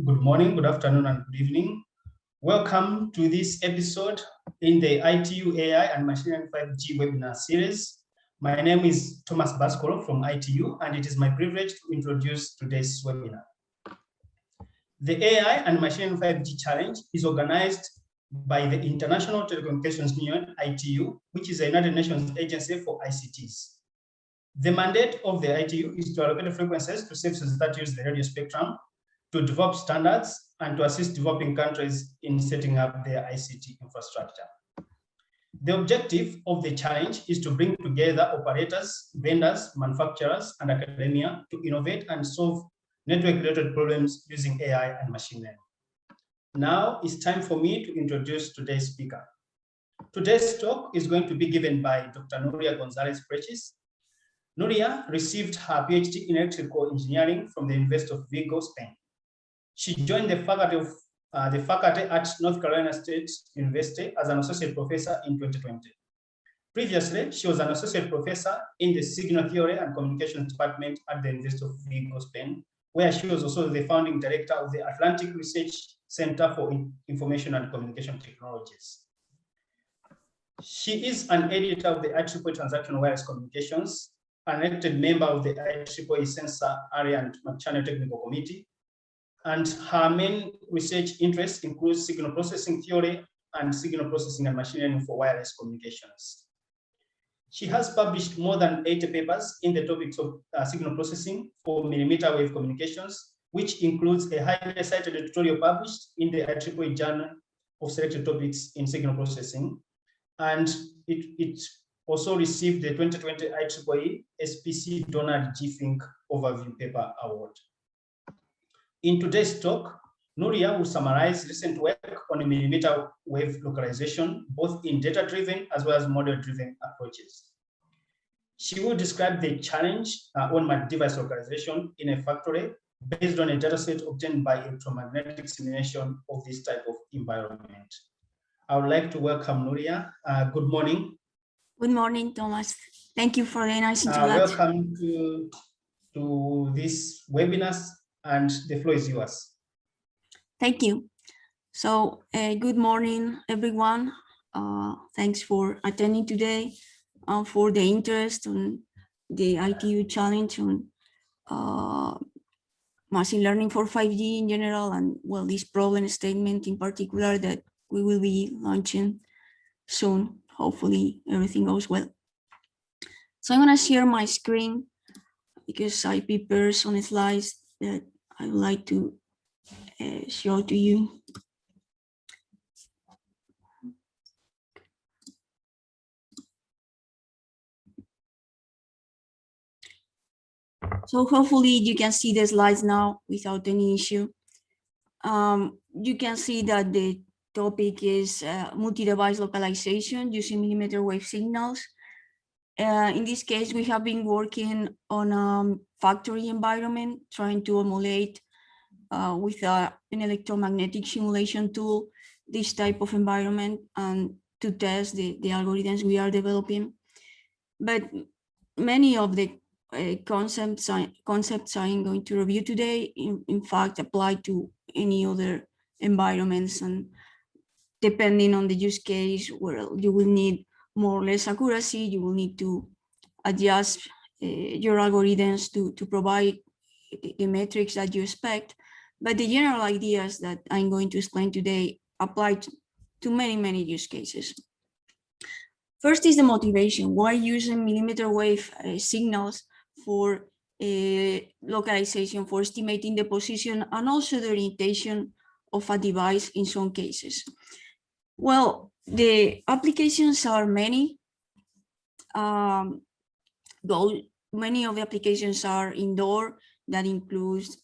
good morning, good afternoon, and good evening. Welcome to this episode in the ITU AI and Machine Learning 5G webinar series. My name is Thomas Baskoro from ITU, and it is my privilege to introduce today's webinar. The AI and Machine Learning 5G Challenge is organized by the International Telecommunications Union, ITU, which is a United Nations agency for ICTs. The mandate of the ITU is to allocate frequencies to services that use the radio spectrum, to develop standards, and to assist developing countries in setting up their ICT infrastructure. The objective of the challenge is to bring together operators, vendors, manufacturers, and academia to innovate and solve network-related problems using AI and machine learning. Now it's time for me to introduce today's speaker. Today's talk is going to be given by Dr. Nuria Gonzalez-Prechis. Nuria received her PhD in electrical engineering from the University of Vigo, Spain. She joined the faculty at North Carolina State University as an associate professor in 2020. Previously, she was an associate professor in the Signal Theory and Communications Department at the University of Vigo, Spain, where she was also the founding director of the Atlantic Research Center for Information and Communication Technologies. She is an editor of the IEEE Transactional Wireless Communications, an elected member of the IEEE Sensor Area and Channel Technical Committee, and her main research interests include signal processing theory and signal processing and machine learning for wireless communications. She has published more than 80 papers in the topics of signal processing for millimeter wave communications, which includes a highly cited editorial published in the IEEE Journal of Selected Topics in Signal Processing. And it also received the 2020 IEEE SPC Donald G. Fink Overview Paper Award. In today's talk, Nuria will summarize recent work on millimeter wave localization, both in data-driven as well as model-driven approaches. She will describe the challenge on multi-device localization in a factory based on a dataset obtained by electromagnetic simulation of this type of environment. I would like to welcome Nuria. Good morning. Good morning, Thomas. Thank you for the nice introduction. Welcome to this webinar, and the floor is yours. Thank you. So good morning, everyone. Thanks for attending today, for the interest on the ITU challenge on machine learning for 5G in general, and well, this problem statement in particular that we will be launching soon. Hopefully everything goes well. So I'm going to share my screen because I prepared some slides that I would like to show to you. So hopefully you can see the slides now without any issue. You can see that the topic is multi-device localization using millimeter wave signals. In this case, we have been working on a factory environment, trying to emulate with an electromagnetic simulation tool this type of environment and to test the algorithms we are developing. But many of the concepts I'm going to review today, in fact, apply to any other environments, and depending on the use case, where you will need more or less accuracy, you will need to adjust your algorithms to provide the metrics that you expect. But the general ideas that I'm going to explain today apply to many use cases. First is the motivation. Why using millimeter wave signals for localization, for estimating the position and also the orientation of a device in some cases? Well, the applications are many. Many of the applications are indoor. That includes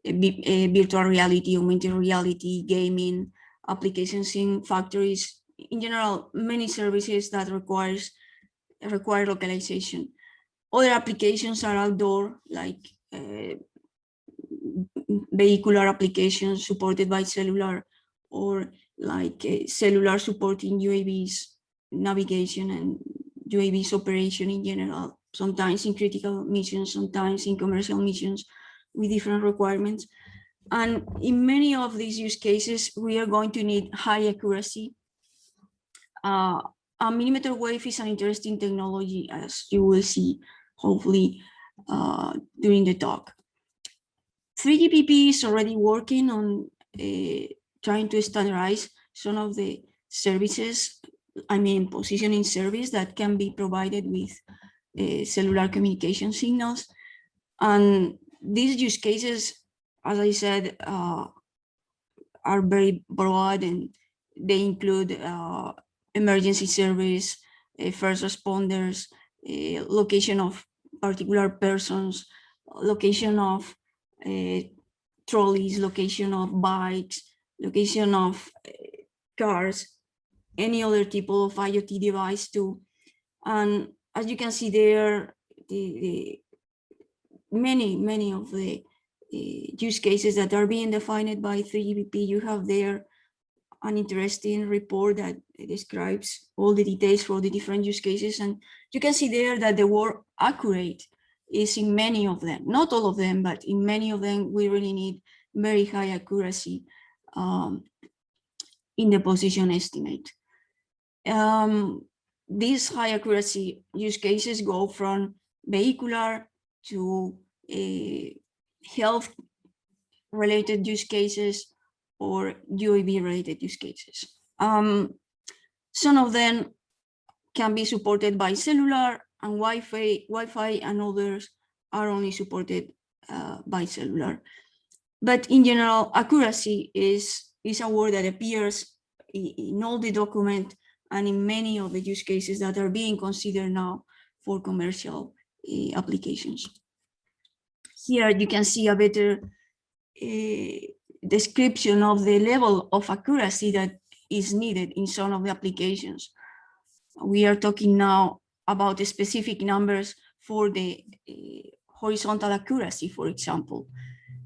virtual reality, augmented reality, gaming, applications in factories. In general, many services that require localization. Other applications are outdoor, like vehicular applications supported by cellular, or like cellular supporting UAVs navigation and UAVs operation in general, sometimes in critical missions, sometimes in commercial missions, with different requirements. And in many of these use cases, we are going to need high accuracy. A millimeter wave is an interesting technology, as you will see, hopefully, during the talk. 3GPP is already working on trying to standardize some of the services, positioning service that can be provided with cellular communication signals. And these use cases, as I said, are very broad, and they include emergency service, first responders, location of particular persons, location of trolleys, location of bikes, location of cars, any other type of IoT device too. And as you can see there, many of the use cases that are being defined by 3GPP, you have there an interesting report that describes all the details for the different use cases. And you can see there that the word accurate is in many of them, not all of them, but in many of them, we really need very high accuracy in the position estimate. These high accuracy use cases go from vehicular to health related use cases or UAV related use cases. Some of them can be supported by cellular and Wi-Fi, and others are only supported by cellular. But in general, accuracy is a word that appears in all the document and in many of the use cases that are being considered now for commercial applications. Here you can see a better description of the level of accuracy that is needed in some of the applications. We are talking now about the specific numbers for the horizontal accuracy, for example,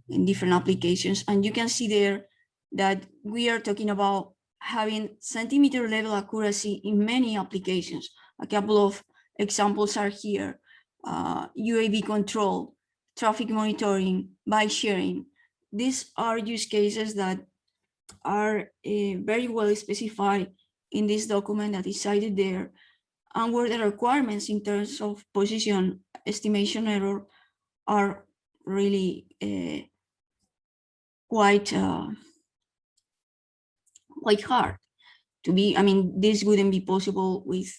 in different applications. And you can see there that we are talking about having centimeter level accuracy in many applications. A couple of examples are here: UAV control, traffic monitoring, bike sharing. These are use cases that are very well specified in this document that is cited there, and where the requirements in terms of position estimation error are really quite hard to be. This wouldn't be possible with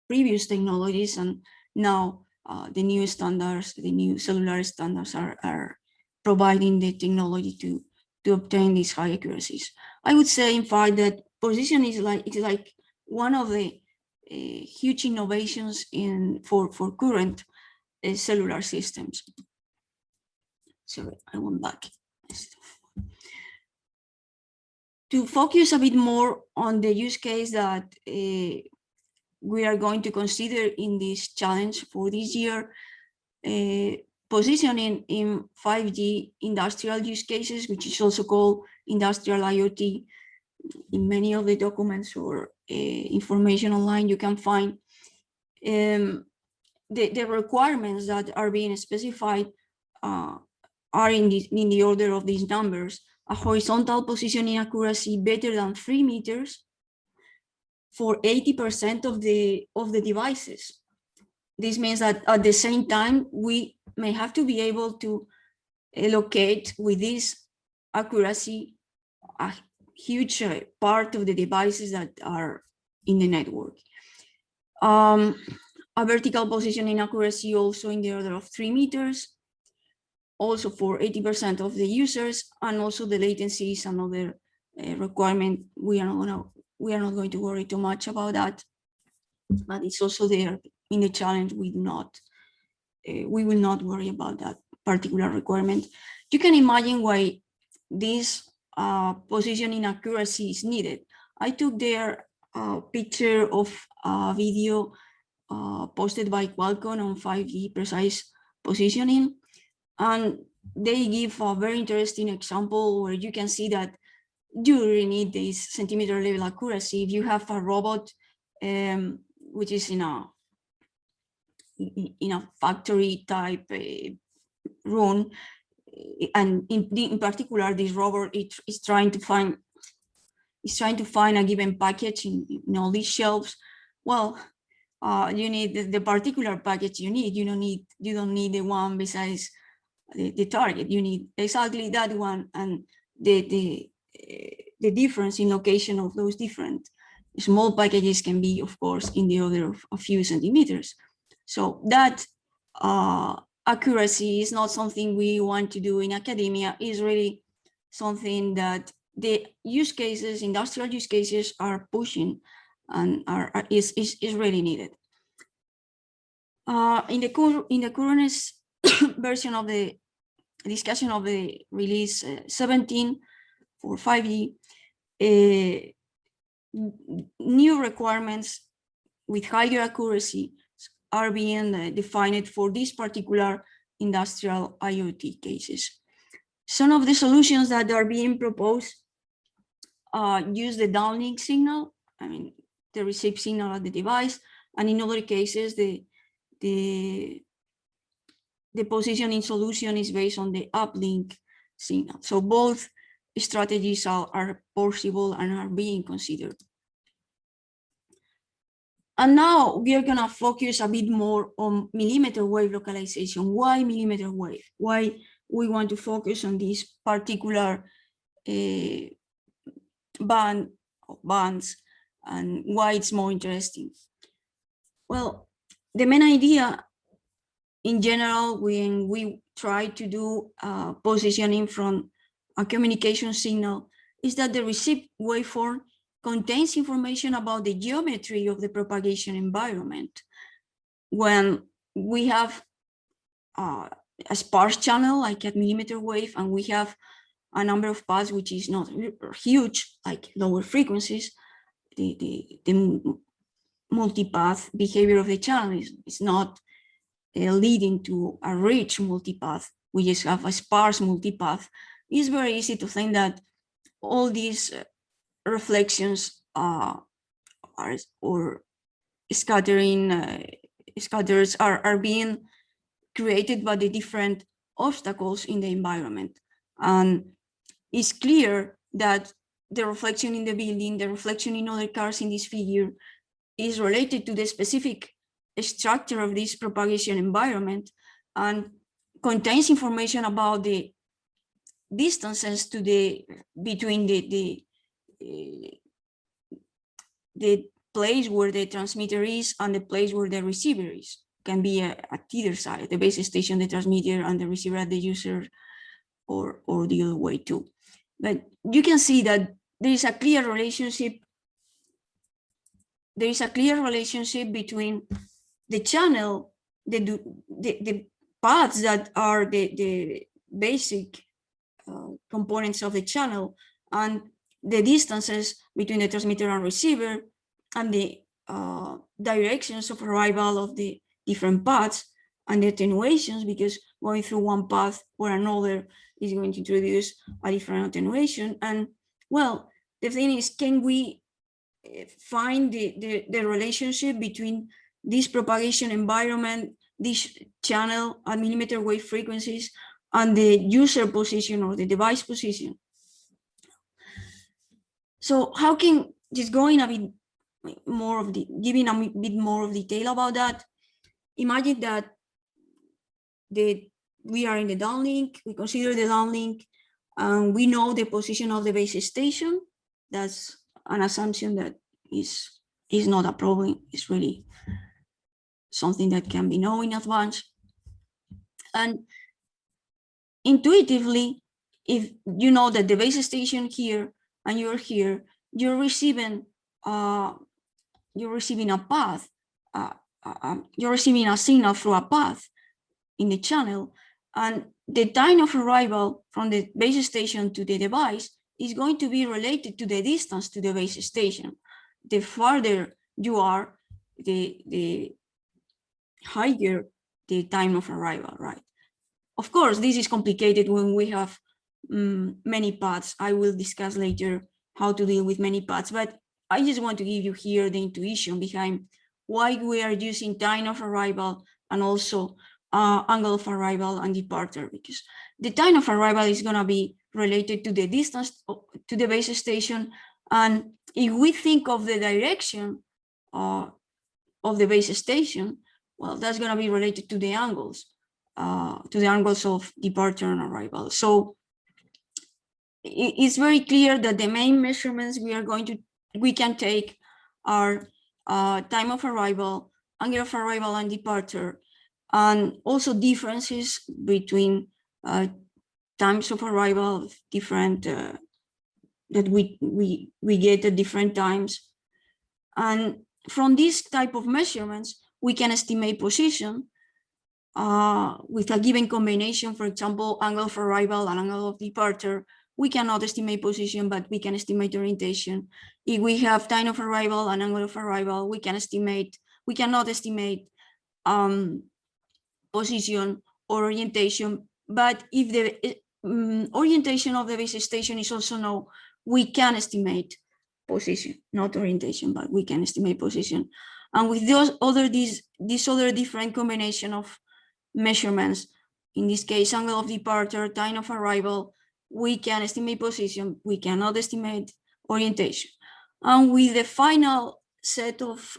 previous technologies, and now the new standards, the new cellular standards are providing the technology to obtain these high accuracies. I would say, in fact, that position is like one of the huge innovations for current cellular systems. Sorry, I went back. To focus a bit more on the use case that we are going to consider in this challenge for this year, positioning in 5G industrial use cases, which is also called industrial IoT. In many of the documents or information online, you can find the requirements that are being specified are in the order of these numbers: a horizontal positioning accuracy better than 3 meters for 80% of the devices. This means that at the same time, we may have to be able to locate with this accuracy a huge part of the devices that are in the network. A vertical positioning accuracy also in the order of 3 meters, also for 80% of the users, and also the latency is another requirement. We are not going to worry too much about that, but it's also there in the challenge. We will not worry about that particular requirement. You can imagine why this positioning accuracy is needed. I took there a picture of a video posted by Qualcomm on 5G precise positioning, and they give a very interesting example where you can see that you really need this centimeter level accuracy. If you have a robot which is in a factory type run, and in particular, this rover is trying to find a given package in all these shelves. Well, you need the particular package you need. You don't need the one besides the target. You need exactly that one, and the difference in location of those different small packages can be, of course, in the order of a few centimeters. So that accuracy is not something we want to do in academia. Is really something that the use cases, industrial use cases, are pushing and is really needed. In the current version of the discussion of the release 17 for 5G, new requirements with higher accuracy are being defined for these particular industrial IoT cases. Some of the solutions that are being proposed use the downlink signal, I mean, the received signal at the device, and in other cases, the positioning solution is based on the uplink signal. So both strategies are possible and are being considered. And now we are going to focus a bit more on millimeter wave localization. Why millimeter wave? Why we want to focus on this particular bands, and why it's more interesting? Well, the main idea in general, when we try to do positioning from a communication signal, is that the received waveform contains information about the geometry of the propagation environment. When we have a sparse channel like a millimeter wave, and we have a number of paths which is not huge, like lower frequencies, the multipath behavior of the channel is not leading to a rich multipath. We just have a sparse multipath. It's very easy to think that all these reflections or scatters are being created by the different obstacles in the environment. And it's clear that the reflection in the building, the reflection in other cars in this figure, is related to the specific structure of this propagation environment and contains information about the distances to between the place where the transmitter is and the place where the receiver is. Can be at either side, the base station, the transmitter, and the receiver at the user, or the other way too. But you can see that there is a clear relationship. There is a clear relationship between the channel, the paths that are the basic components of the channel, and the distances between the transmitter and receiver, and the directions of arrival of the different paths, and the attenuations, because going through one path or another is going to introduce a different attenuation. And well, the thing is, can we find the relationship between this propagation environment, this channel at millimeter wave frequencies, and the user position or the device position? So how can, just going a bit more of giving a bit more of detail about that, imagine that we are in the downlink, we consider the downlink, and we know the position of the base station. That's an assumption that is not a problem. It's really something that can be known in advance. And intuitively, if you know that the base station here and you're here, you're receiving a path, you're receiving a signal through a path in the channel, and the time of arrival from the base station to the device is going to be related to the distance to the base station. The farther you are, the higher the time of arrival, right? Of course, this is complicated when we have many paths. I will discuss later how to deal with many paths, but I just want to give you here the intuition behind why we are using time of arrival and also angle of arrival and departure, because the time of arrival is going to be related to the distance to the base station. And if we think of the direction of the base station, well, that's going to be related to the angles of departure and arrival. So it's very clear that the main measurements we can take are time of arrival, angle of arrival and departure, and also differences between times of arrival different that we get at different times. And from this type of measurements, we can estimate position with a given combination. For example, angle of arrival and angle of departure. We cannot estimate position, but we can estimate orientation. If we have time of arrival and angle of arrival, we cannot estimate position or orientation. But if the orientation of the base station is also known, we can estimate position, not orientation, but we can estimate position. And with these other different combination of measurements, in this case, angle of departure, time of arrival, we can estimate position, we cannot estimate orientation. And with the final set of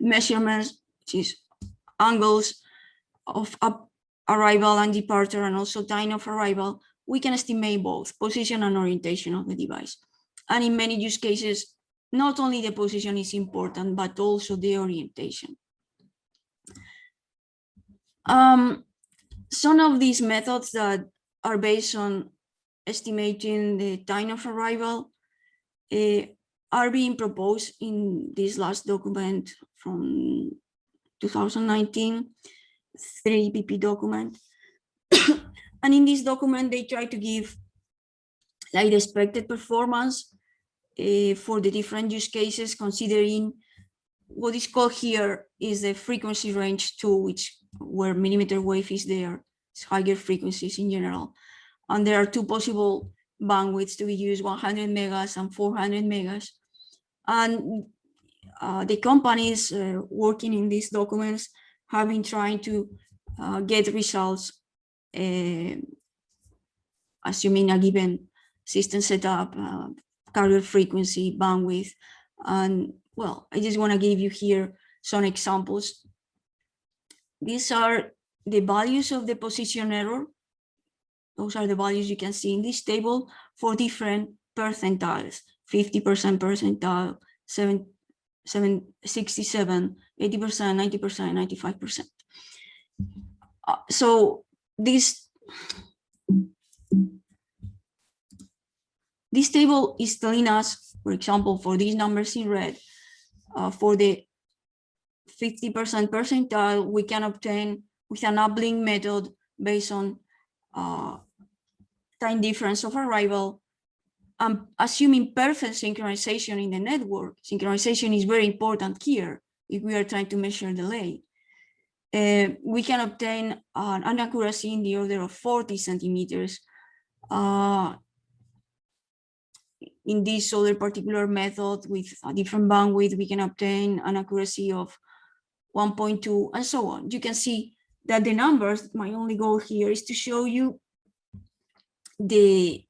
measurements, which is angles of arrival and departure, and also time of arrival, we can estimate both position and orientation of the device. And in many use cases, not only the position is important, but also the orientation. Some of these methods that are based on estimating the time of arrival are being proposed in this last document from 2019, 3PP document. And in this document, they try to give like the expected performance for the different use cases, considering what is called here is the frequency range 2, where millimeter wave is there. It's higher frequencies in general. And there are two possible bandwidths to be used, 100 megas and 400 megas. And the companies working in these documents have been trying to get results assuming a given system setup, carrier frequency, bandwidth. And well, I just want to give you here some examples. These are the values of the position error. Those are the values you can see in this table for different percentiles: 50% percentile, 67, 80%, 90%, 95%. So this table is telling us, for example, for these numbers in red, for the 50% percentile, we can obtain with an uplink method based on time difference of arrival, assuming perfect synchronization in the network. Synchronization is very important here if we are trying to measure delay. We can obtain an accuracy in the order of 40 centimeters. In this other particular method with a different bandwidth, we can obtain an accuracy of 1.2 and so on. You can see that the numbers, my only goal here is to show you the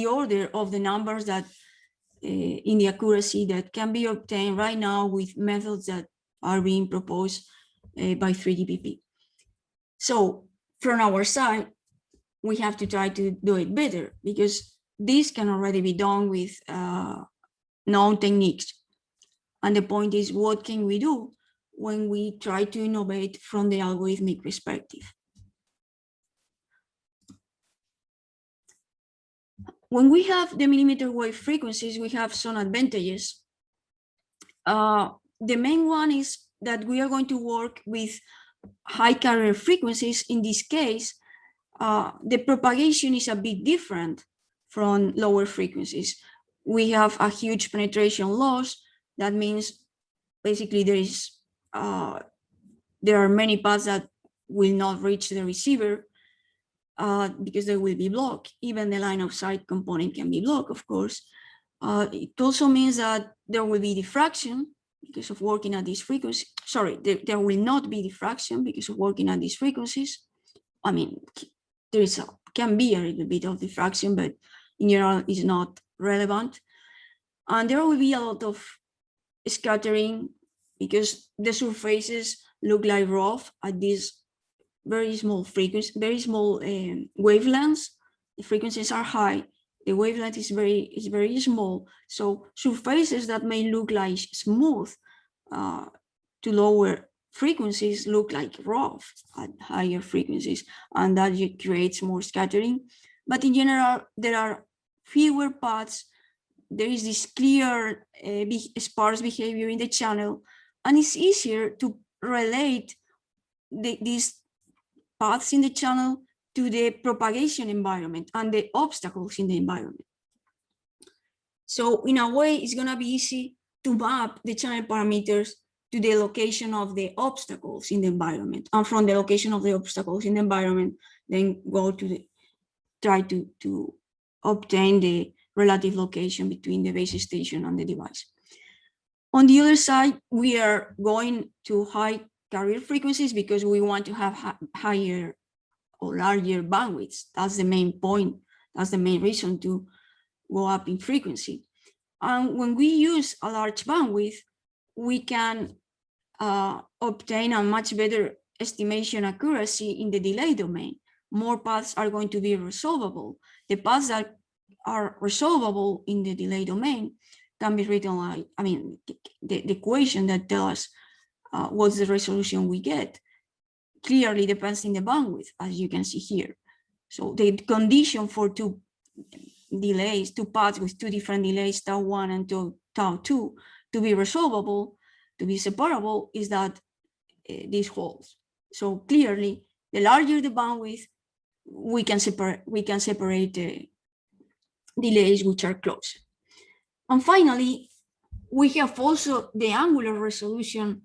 order of the numbers that in the accuracy that can be obtained right now with methods that are being proposed by 3GPP. So from our side, we have to try to do it better, because this can already be done with known techniques. And the point is, what can we do when we try to innovate from the algorithmic perspective? When we have the millimeter wave frequencies, we have some advantages. The main one is that we are going to work with high carrier frequencies. In this case, the propagation is a bit different from lower frequencies. We have a huge penetration loss. That means basically there are many paths that will not reach the receiver because they will be blocked. Even the line of sight component can be blocked, of course. It also means that there will be diffraction, because of working at this frequency. Sorry, there will not be diffraction because of working at these frequencies. I mean, can be a little bit of diffraction, but in general, it's not relevant. And there will be a lot of scattering because the surfaces look like rough at these very small frequencies, very small wavelengths. The frequencies are high. The wavelength is very small. So surfaces that may look like smooth to lower frequencies look like rough at higher frequencies, and that creates more scattering. But in general, there are fewer paths. There is this clear sparse behavior in the channel, and it's easier to relate these paths in the channel to the propagation environment and the obstacles in the environment. So in a way, it's going to be easy to map the channel parameters to the location of the obstacles in the environment, and from the location of the obstacles in the environment, then go to try to obtain the relative location between the base station and the device. On the other side, we are going to high carrier frequencies because we want to have higher or larger bandwidths. That's the main point. That's the main reason to go up in frequency. And when we use a large bandwidth, we can obtain a much better estimation accuracy in the delay domain. More paths are going to be resolvable. The paths that are resolvable in the delay domain can be written like, I mean, the equation that tells us what's the resolution we get clearly depends on the bandwidth, as you can see here. So the condition for two paths with two different delays, tau 1 and tau 2, to be resolvable, to be separable, is that this holds. So clearly, the larger the bandwidth, we can separate the delays which are close. And finally, we have also the angular resolution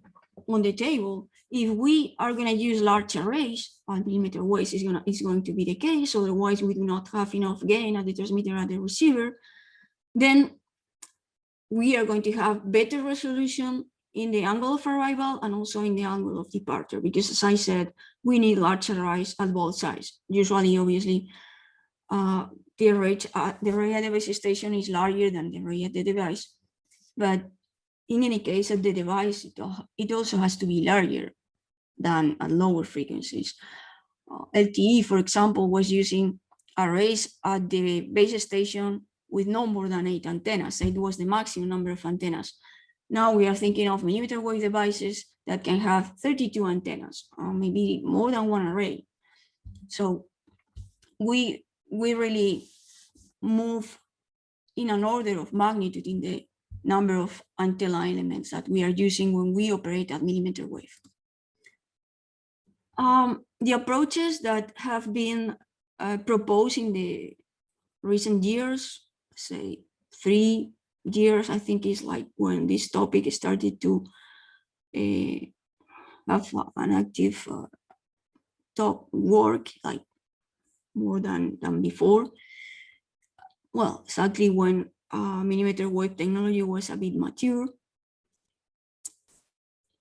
on the table. If we are going to use large arrays, and mmWave is going to be the case, otherwise we do not have enough gain at the transmitter and the receiver, then we are going to have better resolution in the angle of arrival and also in the angle of departure, because as I said, we need large arrays at both sides. Usually, obviously, the array at the base station is larger than the array at the device. But in any case, at the device, it also has to be larger than at lower frequencies. LTE, for example, was using arrays at the base station with no more than 8 antennas. It was the maximum number of antennas. Now we are thinking of mmWave devices that can have 32 antennas, or maybe more than one array. So we really move in an order of magnitude in the number of antenna elements that we are using when we operate at mmWave. The approaches that have been proposed in the recent years, say 3 years, I think is like when this topic started to have an active work, like more than before. Well, exactly when mmWave technology was a bit mature.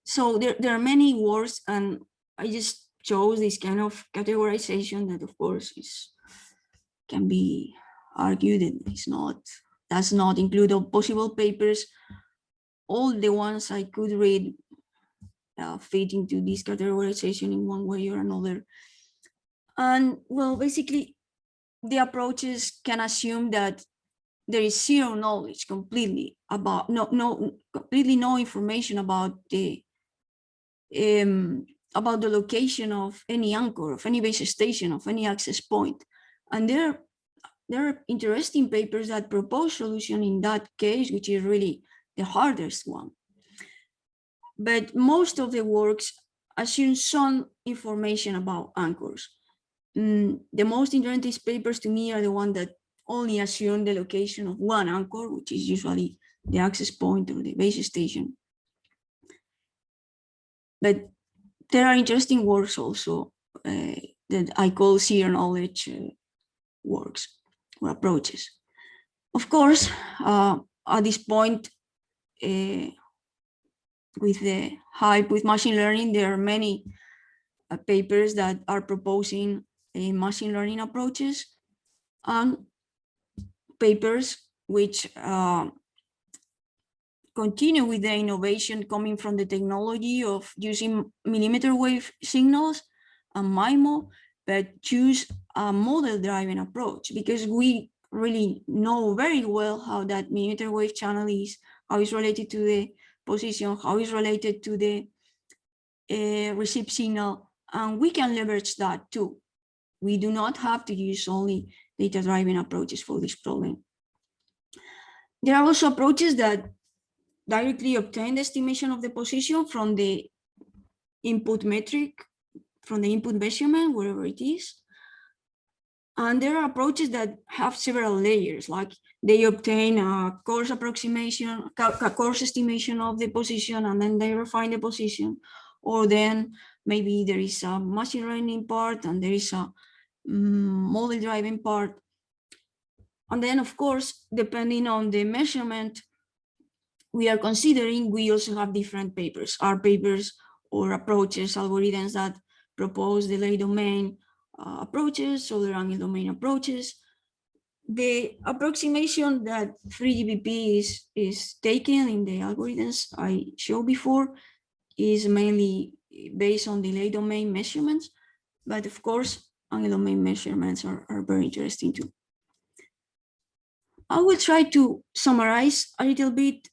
So there are many words, and I just chose this kind of categorization that, of course, can be argued that does not include all possible papers. All the ones I could read fit into this categorization in one way or another. And well, basically, the approaches can assume that there is zero knowledge completely about completely no information about the location of any anchor, of any base station, of any access point. And there are interesting papers that propose solution in that case, which is really the hardest one. But most of the works assume some information about anchors. The most interesting papers to me are the ones that only assume the location of one anchor, which is usually the access point or the base station. But there are interesting works also that I call zero knowledge works or approaches. Of course, at this point, with the hype with machine learning, there are many papers that are proposing machine learning approaches and papers which continue with the innovation coming from the technology of using millimeter wave signals and MIMO, but choose a model-driven approach, because we really know very well how that millimeter wave channel is, how it's related to the position, how it's related to the received signal, and we can leverage that too. We do not have to use only data-driven approaches for this problem. There are also approaches that directly obtain the estimation of the position from the input metric, from the input measurement, wherever it is. And there are approaches that have several layers, like they obtain a coarse approximation, a coarse estimation of the position, and then they refine the position. Or then maybe there is a machine learning part and there is a model driving part. And then, of course, depending on the measurement we are considering, we also have different papers, R papers or approaches, algorithms that propose delay domain approaches, solar angle domain approaches. The approximation that 3GPP is taken in the algorithms I showed before is mainly based on delay domain measurements, but of course, angle domain measurements are very interesting too. I will try to summarize a little bit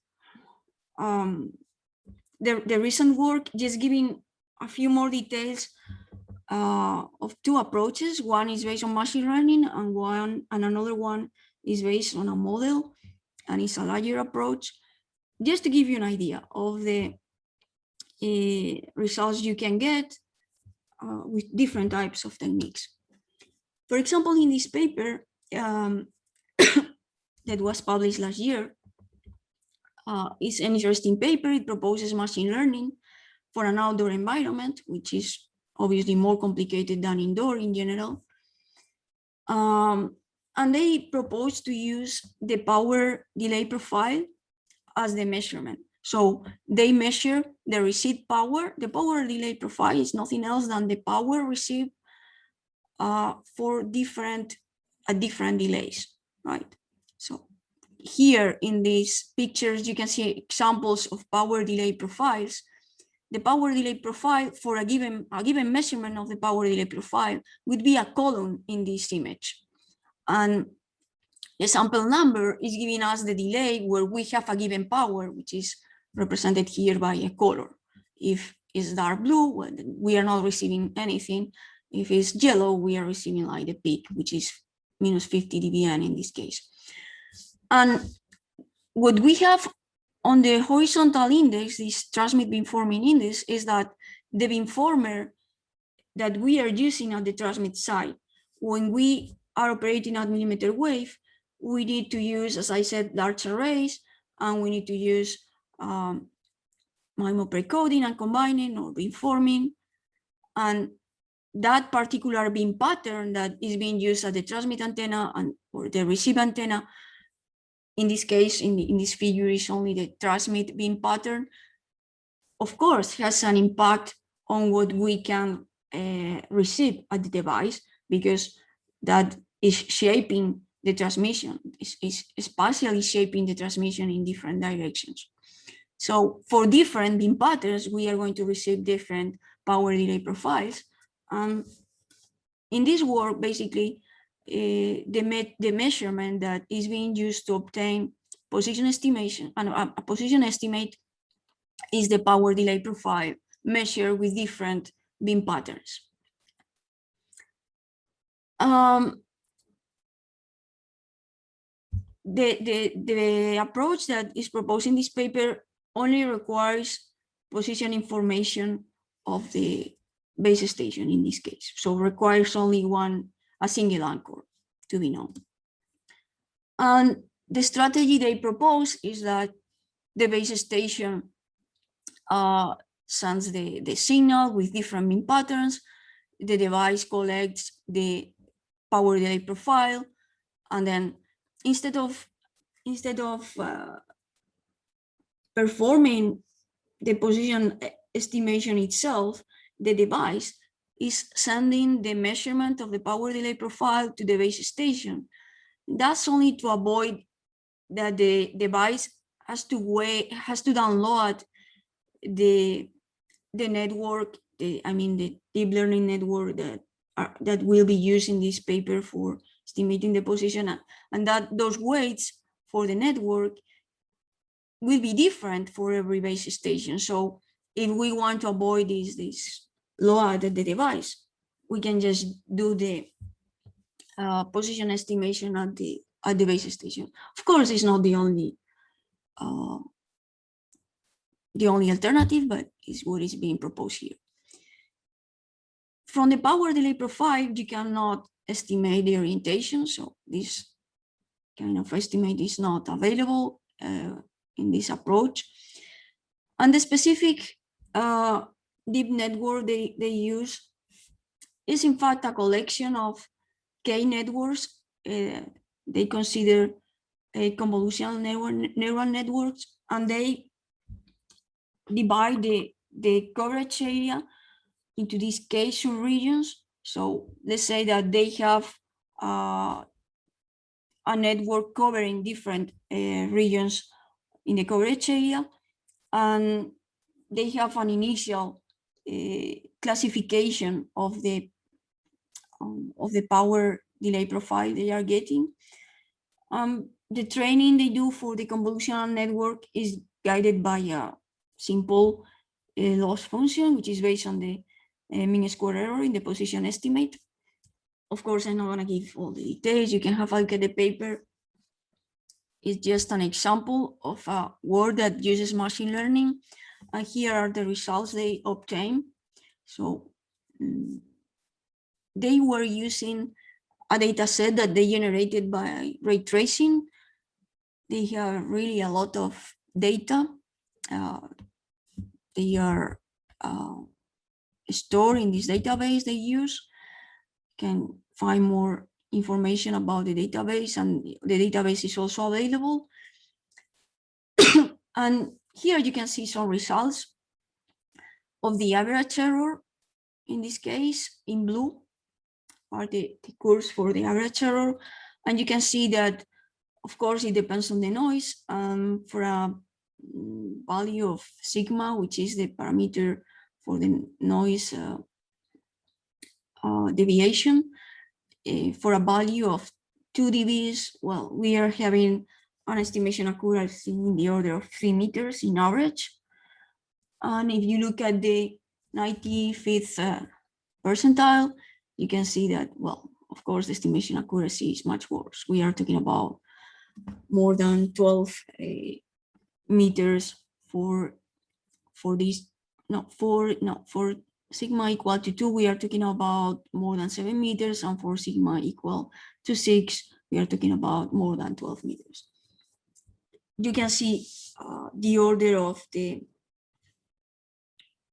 the recent work, just giving a few more details of two approaches. One is based on machine learning, and another one is based on a model, and it's a larger approach. Just to give you an idea of the results you can get with different types of techniques. For example, in this paper that was published last year, it's an interesting paper. It proposes machine learning for an outdoor environment, which is obviously more complicated than indoor in general. And they propose to use the power delay profile as the measurement. So they measure the received power. The power delay profile is nothing else than the power received for different delays, right? So here in these pictures, you can see examples of power delay profiles. The power delay profile for a given measurement of the power delay profile would be a column in this image. And the sample number is giving us the delay where we have a given power, which is represented here by a color. If it's dark blue, well, we are not receiving anything. If it's yellow, we are receiving like the peak, which is minus 50 dBn in this case. And what we have on the horizontal index, this transmit beamforming index, is that the beamformer that we are using at the transmit side, when we are operating at millimeter wave, we need to use, as I said, large arrays, and we need to use MIMO precoding and combining or beamforming. And that particular beam pattern that is being used at the transmit antenna or the receive antenna, in this case, in this figure, is only the transmit beam pattern, of course, has an impact on what we can receive at the device, because that is shaping the transmission, is spatially shaping the transmission in different directions. So for different beam patterns, we are going to receive different power delay profiles. In this work, basically, the measurement that is being used to obtain position estimation and a position estimate is the power delay profile measured with different beam patterns. The approach that is proposed in this paper only requires position information of the base station in this case. So requires only a single anchor to be known. And the strategy they propose is that the base station sends the signal with different beam patterns. The device collects the power delay profile, and then instead of performing the position estimation itself, the device is sending the measurement of the power delay profile to the base station. That's only to avoid that the device has to download the network, the deep learning network that will be used in this paper for estimating the position, and that those weights for the network will be different for every base station. So if we want to avoid this load at the device, we can just do the position estimation at the base station. Of course, it's not the only alternative, but it's what is being proposed here. From the power delay profile, you cannot estimate the orientation, so this kind of estimate is not available in this approach. And the specific deep network they use is in fact a collection of K networks. They consider convolutional neural networks, and they divide the coverage area into these K subregions. So let's say that they have a network covering different regions in the coverage area, and they have an initial classification of the power delay profile they are getting. The training they do for the convolutional network is guided by a simple loss function, which is based on the mean square error in the position estimate. Of course, I'm not going to give all the details. You can have a look at the paper. It's just an example of a work that uses machine learning. And here are the results they obtained. So they were using a data set that they generated by ray tracing. They have really a lot of data. They are stored in this database they use. You can find more information about the database, and the database is also available. And here you can see some results of the average error. In this case, in blue are the curves for the average error. And you can see that, of course, it depends on the noise. For a value of sigma, which is the parameter for the noise deviation, for a value of 2 dBs, well, we are having an estimation accuracy in the order of 3 meters in average. And if you look at the 95th percentile, you can see that, well, of course, the estimation accuracy is much worse. We are talking about more than 12 meters for this. For sigma equal to 2, we are talking about more than 7 meters, and for sigma equal to 6, we are talking about more than 12 meters. You can see the order of the.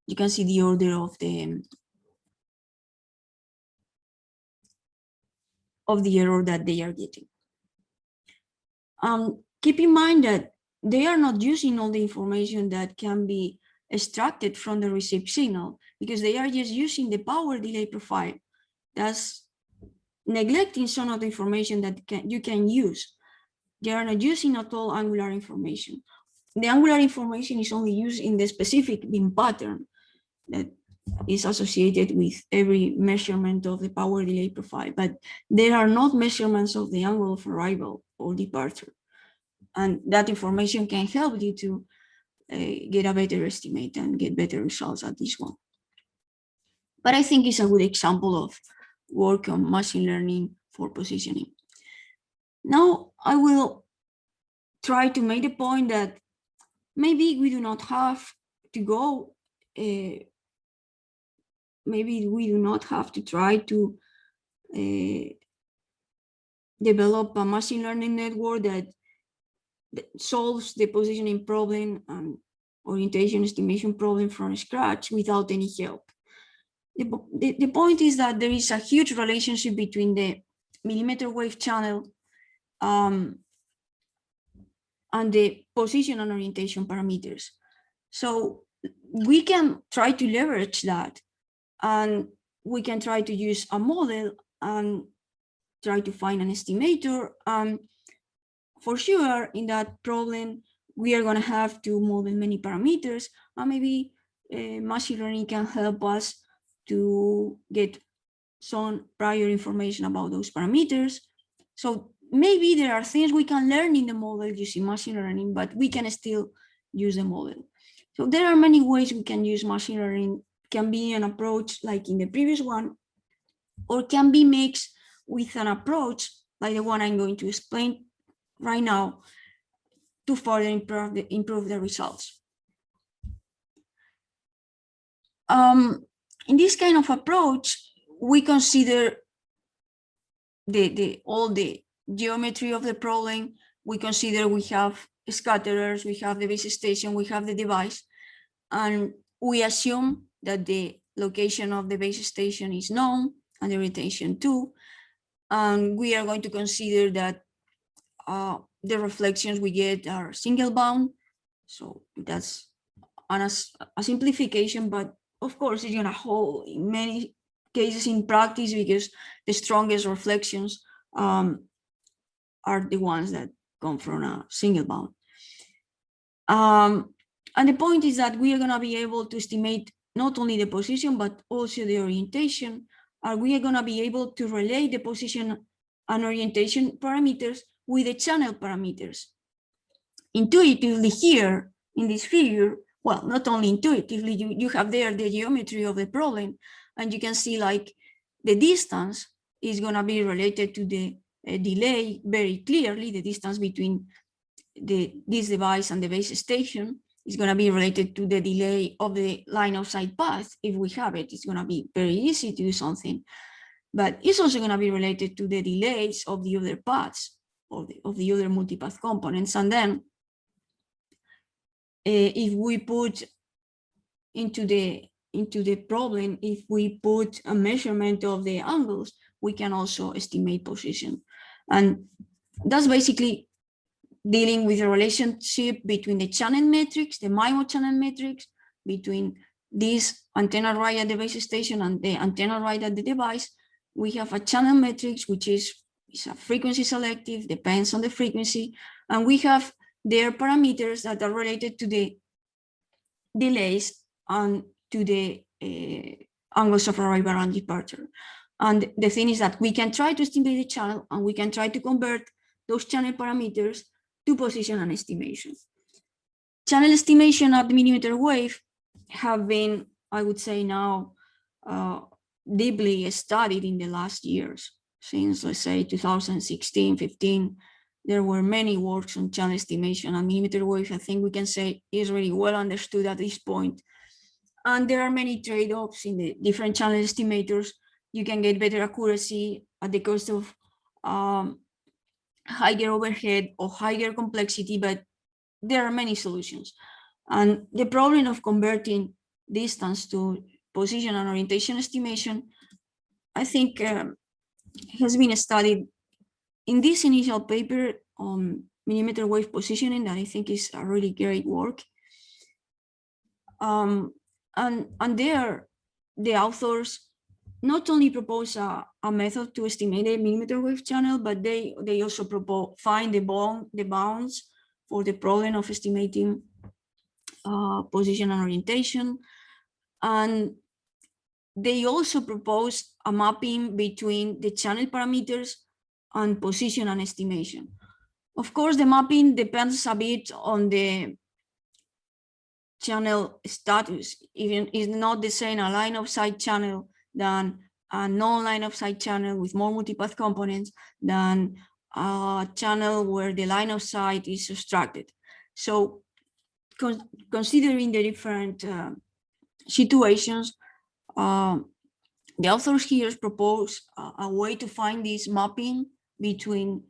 You can see the order of the error that they are getting. Keep in mind that they are not using all the information that can be extracted from the received signal, because they are just using the power delay profile. That's neglecting some of the information that you can use. They are not using at all angular information. The angular information is only used in the specific beam pattern that is associated with every measurement of the power delay profile, but there are not measurements of the angle of arrival or departure. And that information can help you to get a better estimate and get better results at this one. But I think it's a good example of work on machine learning for positioning. Now I will try to make the point that maybe we do not have to go, maybe we do not have to try to develop a machine learning network that solves the positioning problem and orientation estimation problem from scratch without any help. The point is that there is a huge relationship between the millimeter wave channel and the position and orientation parameters. So we can try to leverage that, and we can try to use a model and try to find an estimator. For sure, in that problem, we are going to have to model many parameters, and maybe machine learning can help us to get some prior information about those parameters. So maybe there are things we can learn in the model using machine learning, but we can still use the model. So there are many ways we can use machine learning. Can be an approach like in the previous one, or can be mixed with an approach like the one I'm going to explain right now to further improve the results. In this kind of approach, we consider all the geometry of the problem. We consider we have scatterers, we have the base station, we have the device, and we assume that the location of the base station is known and the orientation too. And we are going to consider that the reflections we get are single bound. So that's a simplification, but of course it's gonna hold in many cases in practice, because the strongest reflections are the ones that come from a single bound. And the point is that we are gonna be able to estimate not only the position, but also the orientation. And we are gonna be able to relate the position and orientation parameters with the channel parameters. Intuitively here in this figure, well, not only intuitively, you have there the geometry of the problem, and you can see like the distance is going to be related to the delay very clearly. The distance between this device and the base station is going to be related to the delay of the line of sight path. If we have it, it's going to be very easy to do something, but it's also going to be related to the delays of the other paths, of the other multipath components. And then if we put into the problem, if we put a measurement of the angles, we can also estimate position. And that's basically dealing with the relationship between the channel metrics, the MIMO channel metrics, between this antenna right at the base station and the antenna right at the device. We have a channel metrics, which is a frequency selective, depends on the frequency, and we have their parameters that are related to the delays and to the angles of arrival and departure. And the thing is that we can try to estimate the channel, and we can try to convert those channel parameters to position and estimation. Channel estimation at mmWave have been, I would say now, deeply studied in the last years. Since, let's say, 2016, 15, there were many works on channel estimation, and mmWave, I think we can say, is really well understood at this point. And there are many trade-offs in the different channel estimators. You can get better accuracy at the cost of higher overhead or higher complexity, but there are many solutions. And the problem of converting distance to position and orientation estimation, I think has been studied in this initial paper on mmWave positioning, that I think is a really great work. And there, the authors not only propose a method to estimate a mmWave channel, but they also find the bounds for the problem of estimating position and orientation. And they also propose a mapping between the channel parameters and position and estimation. Of course, the mapping depends a bit on the channel status. Even is not the same a line of sight channel than a non-line of sight channel with more multipath components than a channel where the line of sight is subtracted. So considering the different situations, the authors here propose a way to find this mapping between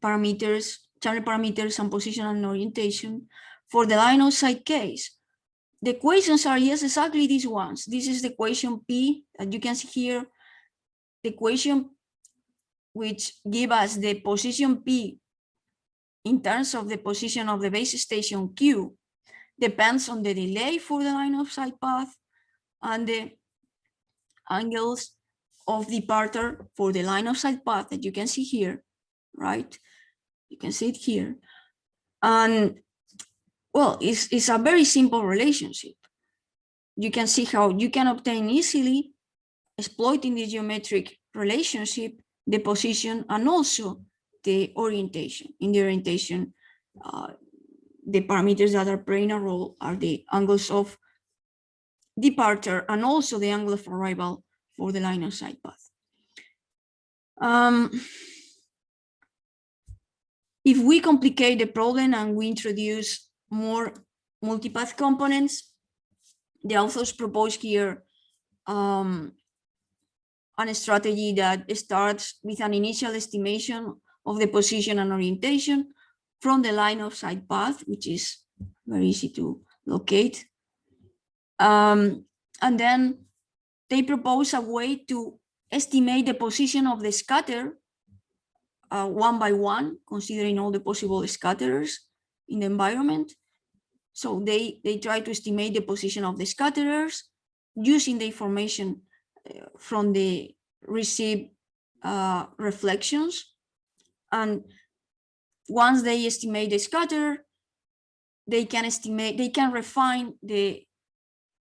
parameters, channel parameters, and position and orientation. For the line of sight case, the equations are, yes, exactly these ones. This is the equation P that you can see here, the equation which give us the position P in terms of the position of the base station Q depends on the delay for the line of sight path and the angles of departure for the line of sight path that you can see here, right? You can see it here. And well, it's a very simple relationship. You can see how you can obtain easily, exploiting the geometric relationship, the position and also the orientation. In the orientation, the parameters that are playing a role are the angles of departure and also the angle of arrival for the line of sight path. If we complicate the problem and we introduce more multipath components, the authors propose here a strategy that starts with an initial estimation of the position and orientation from the line of sight path, which is very easy to locate. And then they propose a way to estimate the position of the scatter one by one, considering all the possible scatterers in the environment. So they try to estimate the position of the scatterers using the information from the received reflections. And once they estimate the scatter, they can refine the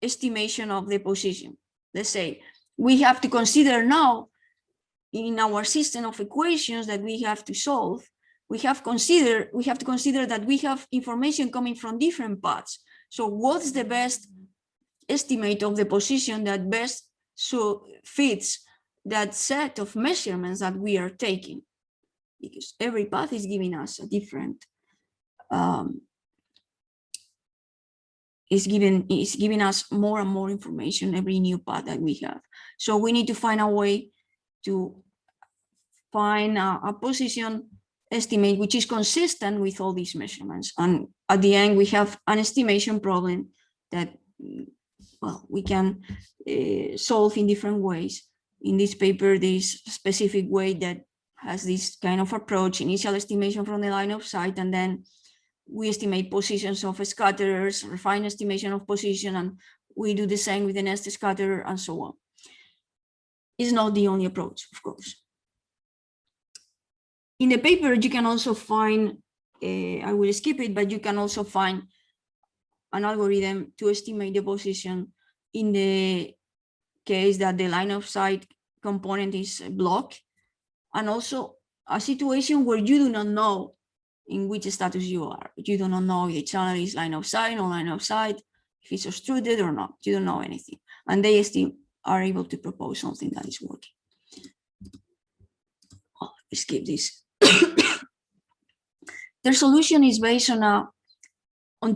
estimation of the position. Let's say we have to consider now in our system of equations that we have to solve, we have to consider that we have information coming from different paths. So what's the best estimate of the position that best fits that set of measurements that we are taking? Because every path is giving us a different, is giving us more and more information every new path that we have. So we need to find a way to find a position estimate which is consistent with all these measurements. And at the end, we have an estimation problem that, well, we can solve in different ways. In this paper, there's a specific way that has this kind of approach, initial estimation from the line of sight, and then we estimate positions of scatterers, refine estimation of position, and we do the same with the next scatterer and so on. It's not the only approach, of course. In the paper, you can also find, I will skip it, but you can also find an algorithm to estimate the position in the case that the line of sight component is blocked, and also a situation where you do not know in which status you are. You do not know if the channel is line of sight or line of sight, if it's obstructed or not. You don't know anything. And they still are able to propose something that is working. Oh, skip this. Their solution is based on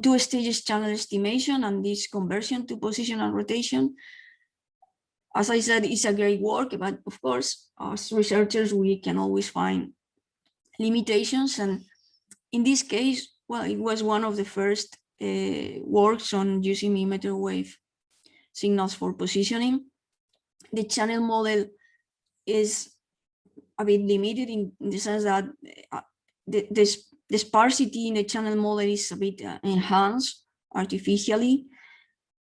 two stages channel estimation and this conversion to position and rotation. As I said, it's a great work, but of course, as researchers, we can always find limitations. And in this case, well, it was one of the first works on using mmWave signals for positioning. The channel model is a bit limited in the sense that the sparsity in the channel model is a bit enhanced artificially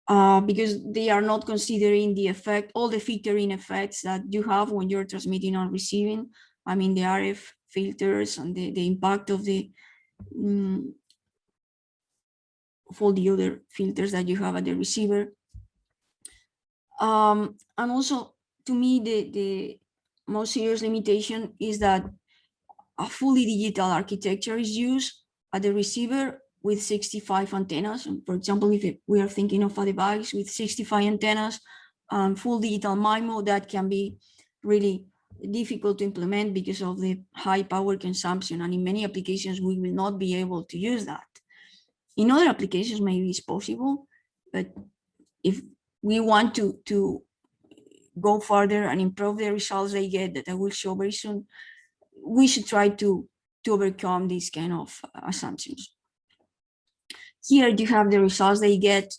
because they are not considering the effect, all the filtering effects that you have when you're transmitting or receiving. I mean, the RF filters and the impact of all the other filters that you have at the receiver. And also, to me, the most serious limitation is that a fully digital architecture is used at the receiver with 65 antennas. And for example, if we are thinking of a device with 65 antennas and full digital MIMO, that can be really difficult to implement because of the high power consumption. And in many applications, we will not be able to use that. In other applications, maybe it's possible, but if we want to go further and improve the results they get that I will show very soon, we should try to overcome these kind of assumptions. Here you have the results they get.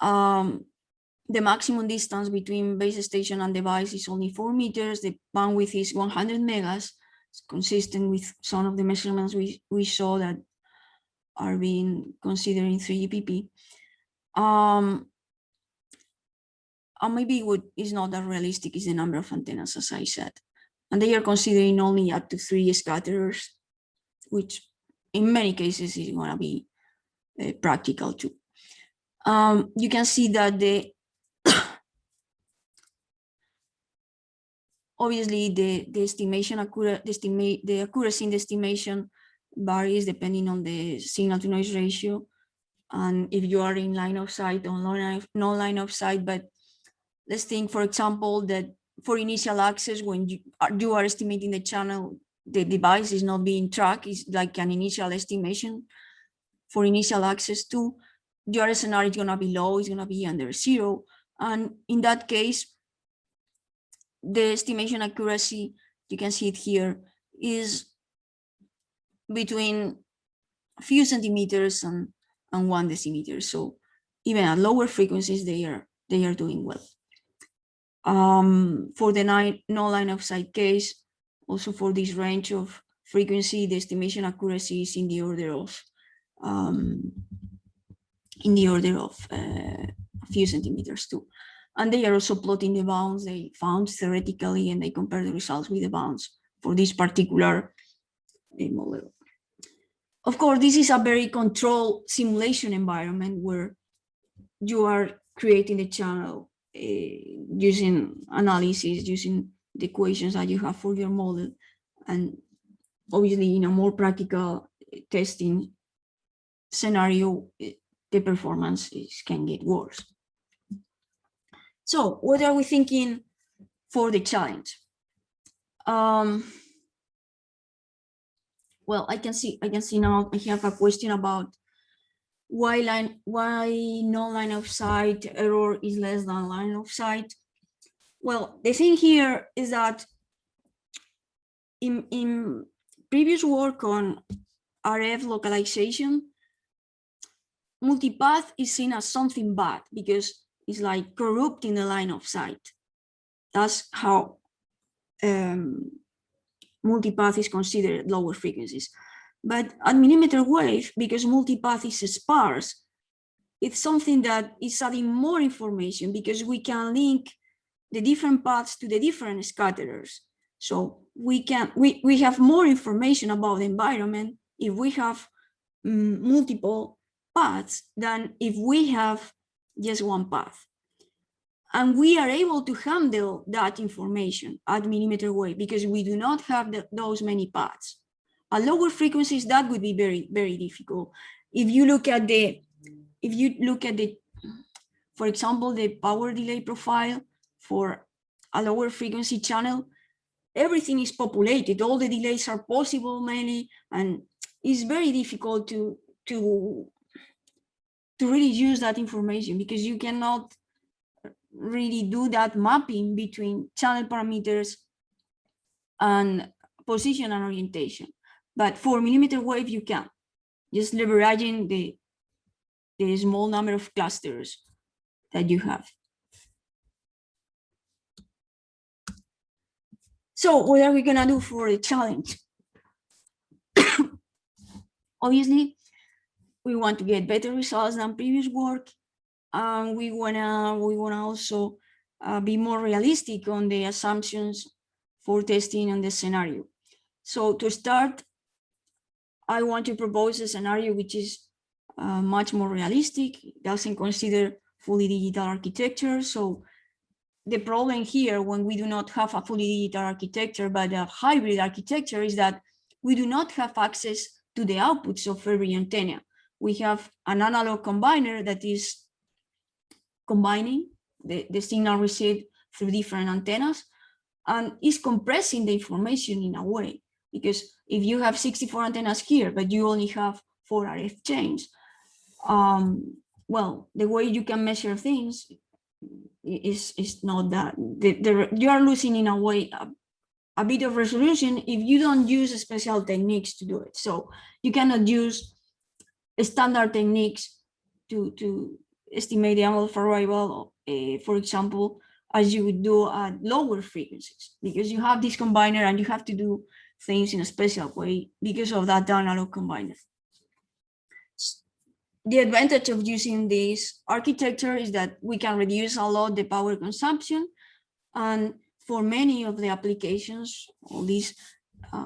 The maximum distance between base station and device is only 4 meters. The bandwidth is 100 megas. It's consistent with some of the measurements we saw that are being considered in 3GPP. And maybe what is not that realistic is the number of antennas, as I said. And they are considering only up to 3 scatterers, which in many cases is going to be practical too. You can see that obviously the estimation the accuracy in the estimation varies depending on the signal to noise ratio, and if you are in line of sight or no line of sight. But let's think, for example, that for initial access, when you are estimating the channel, the device is not being tracked. It's like an initial estimation for initial access to your SNR is going to be low, it's going to be under 0. And in that case, the estimation accuracy, you can see it here, is between a few centimeters and 1 decimeter. So even at lower frequencies, they are doing well. For the no line of sight case, also for this range of frequency, the estimation accuracy is in the order of a few centimeters too. And they are also plotting the bounds they found theoretically, and they compare the results with the bounds for this particular model. Of course, this is a very controlled simulation environment where you are creating the channel using analysis, using the equations that you have for your model. And obviously, in a more practical testing scenario, the performance can get worse. So what are we thinking for the challenge? Well, I can see now I have a question about why no line of sight error is less than line of sight. Well, the thing here is that in previous work on RF localization, multipath is seen as something bad because it's like corrupting the line of sight. That's how multipath is considered at lower frequencies. But at mmWave, because multipath is sparse, it's something that is adding more information because we can link the different paths to the different scatterers. So we have more information about the environment if we have multiple paths than if we have just one path. And we are able to handle that information at mmWave because we do not have those many paths. At lower frequencies, that would be very, very difficult. If you look at for example, the power delay profile for a lower frequency channel, everything is populated. All the delays are possible mainly, and it's very difficult to really use that information because you cannot really do that mapping between channel parameters and position and orientation. But for mmWave, you can, just leveraging the small number of clusters that you have. So what are we gonna do for the challenge? Obviously, we want to get better results than previous work. And we wanna also be more realistic on the assumptions for testing on the scenario. So to start, I want to propose a scenario which is much more realistic. It doesn't consider fully digital architecture. So the problem here, when we do not have a fully digital architecture but a hybrid architecture, is that we do not have access to the outputs of every antenna. We have an analog combiner that is combining the signal received through different antennas and is compressing the information in a way, because if you have 64 antennas here but you only have 4 RF chains, well, the way you can measure things is not that. You are losing in a way a bit of resolution if you don't use special techniques to do it. So you cannot use standard techniques to estimate the angle of arrival, for example, as you would do at lower frequencies, because you have this combiner and you have to do things in a special way because of that analog combiner. the advantage of using this architecture is that we can reduce a lot the power consumption. And for many of the applications, all these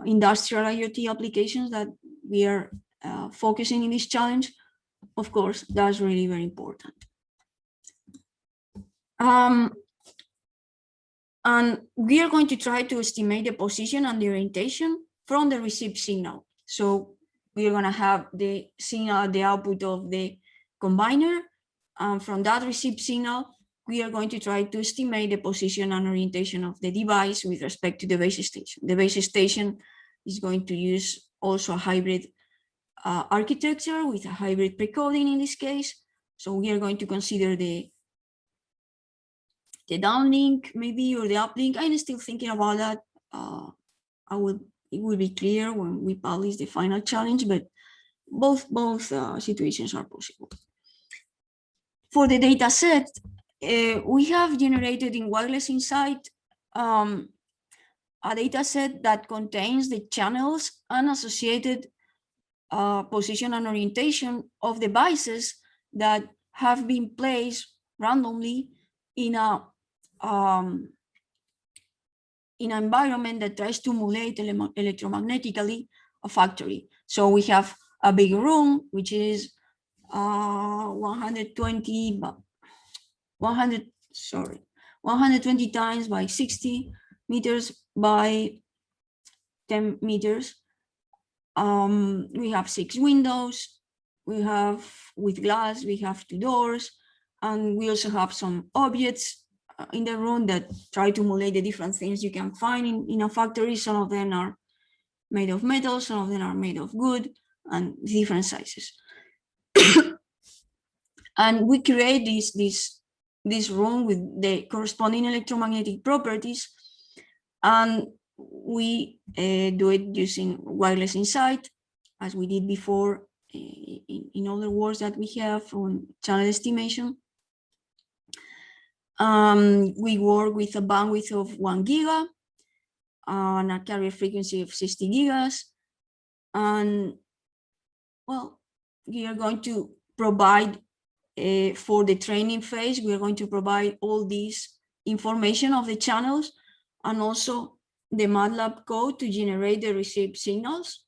industrial IoT applications that we are focusing in this challenge, of course, that's really very important. And we are going to try to estimate the position and the orientation from the received signal. So we are going to have the signal at the output of the combiner. And from that received signal, we are going to try to estimate the position and orientation of the device with respect to the base station. The base station is going to use also a hybrid architecture with a hybrid precoding in this case. So we are going to consider the downlink maybe, or the uplink. I'm still thinking about that. It will be clear when we publish the final challenge, but both situations are possible. For the data set, we have generated in Wireless Insight a data set that contains the channels and associated position and orientation of devices that have been placed randomly in an environment that tries to emulate electromagnetically a factory. So we have a big room, which is 120 times by 60 meters by 10 meters. We have 6 windows. We have, with glass, we have 2 doors, and we also have some objects in the room that try to emulate the different things you can find in a factory. Some of them are made of metal, some of them are made of wood, and different sizes. And we create this room with the corresponding electromagnetic properties, and we do it using Wireless Insight, as we did before in other words that we have on channel estimation. We work with a bandwidth of 1 giga and a carrier frequency of 60 gigas. And well, we are going to provide for the training phase, we are going to provide all this information of the channels and also the MATLAB code to generate the received signals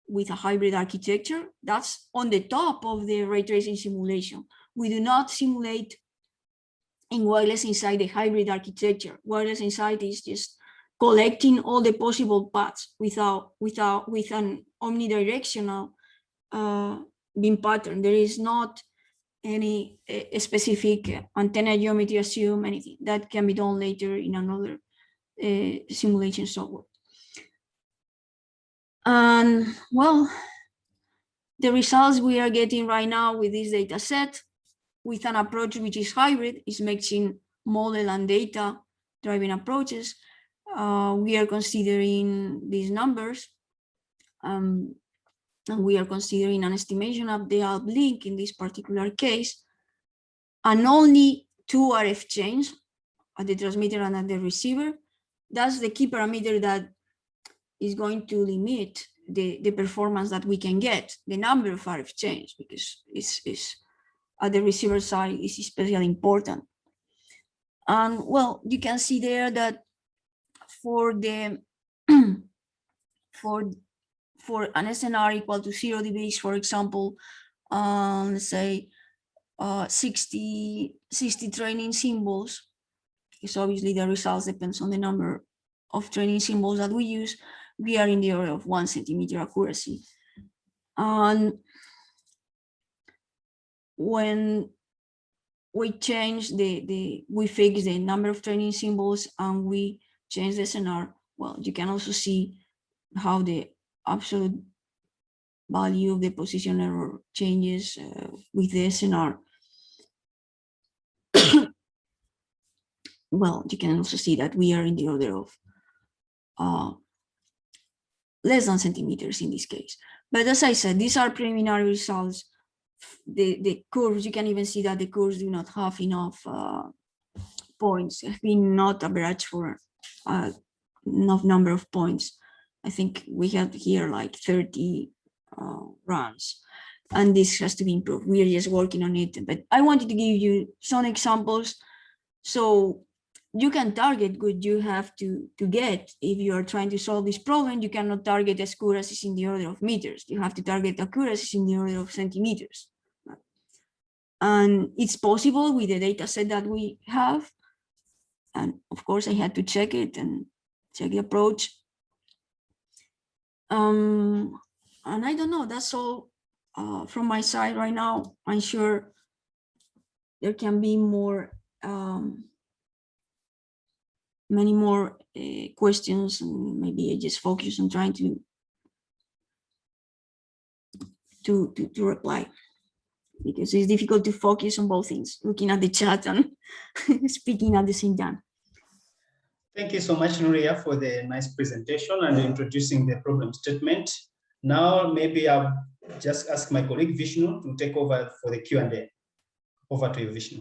with a hybrid architecture. That's on the top of the ray tracing simulation. We do not simulate in Wireless Insight the hybrid architecture. Wireless Insight is just collecting all the possible paths with an omnidirectional beam pattern. There is not any specific antenna geometry assume, anything that can be done later in another simulation software. And well, the results we are getting right now with this data set, with an approach which is hybrid, is mixing model and data driving approaches. We are considering these numbers, and we are considering an estimation of the uplink in this particular case, and only 2 RF chains at the transmitter and at the receiver. That's the key parameter that is going to limit the performance that we can get, the number of RF chains, because it's at the receiver side is especially important. And well, you can see there that for the for an SNR equal to 0 dBs, for example, let's say 60 training symbols, because obviously the results depends on the number of training symbols that we use. We are in the order of 1 centimeter accuracy. And when we change we fix the number of training symbols and we change the SNR, well, you can also see how the absolute value of the position error changes with the SNR. Well, you can also see that we are in the order of less than centimeters in this case. But as I said, these are preliminary results. The curves, you can even see that the curves do not have enough points, have been not averaged for enough number of points. I think we have here like 30 runs. and this has to be improved. We are just working on it, but I wanted to give you some examples so you can target what you have to get. If you are trying to solve this problem, you cannot target accuracies in the order of meters. You have to target accuracies in the order of centimeters. And it's possible with the data set that we have. And of course, I had to check it and check the approach. And I don't know, that's all from my side right now. I'm sure there can be more, many more questions, and maybe I just focus on trying to reply, because it's difficult to focus on both things, looking at the chat and speaking at the same time. Thank you so much, Nuria, for the nice presentation and introducing the problem statement. Now, maybe I'll just ask my colleague Vishnu to take over for the Q&A. Over to you, Vishnu.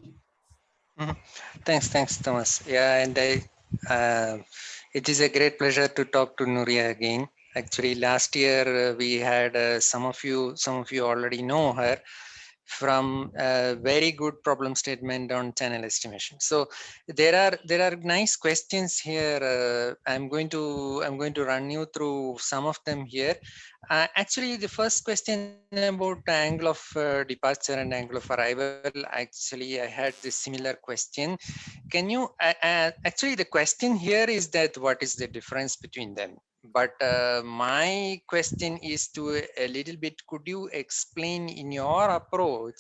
Thanks, Thomas. Yeah, and it is a great pleasure to talk to Nuria again. Actually, last year we had some of you already know her from a very good problem statement on channel estimation. So there are nice questions here. I'm going to run you through some of them here. Actually, the first question about the angle of departure and angle of arrival, actually I had this similar question. Can you actually, the question here is that what is the difference between them? But my question is to a little bit, could you explain in your approach,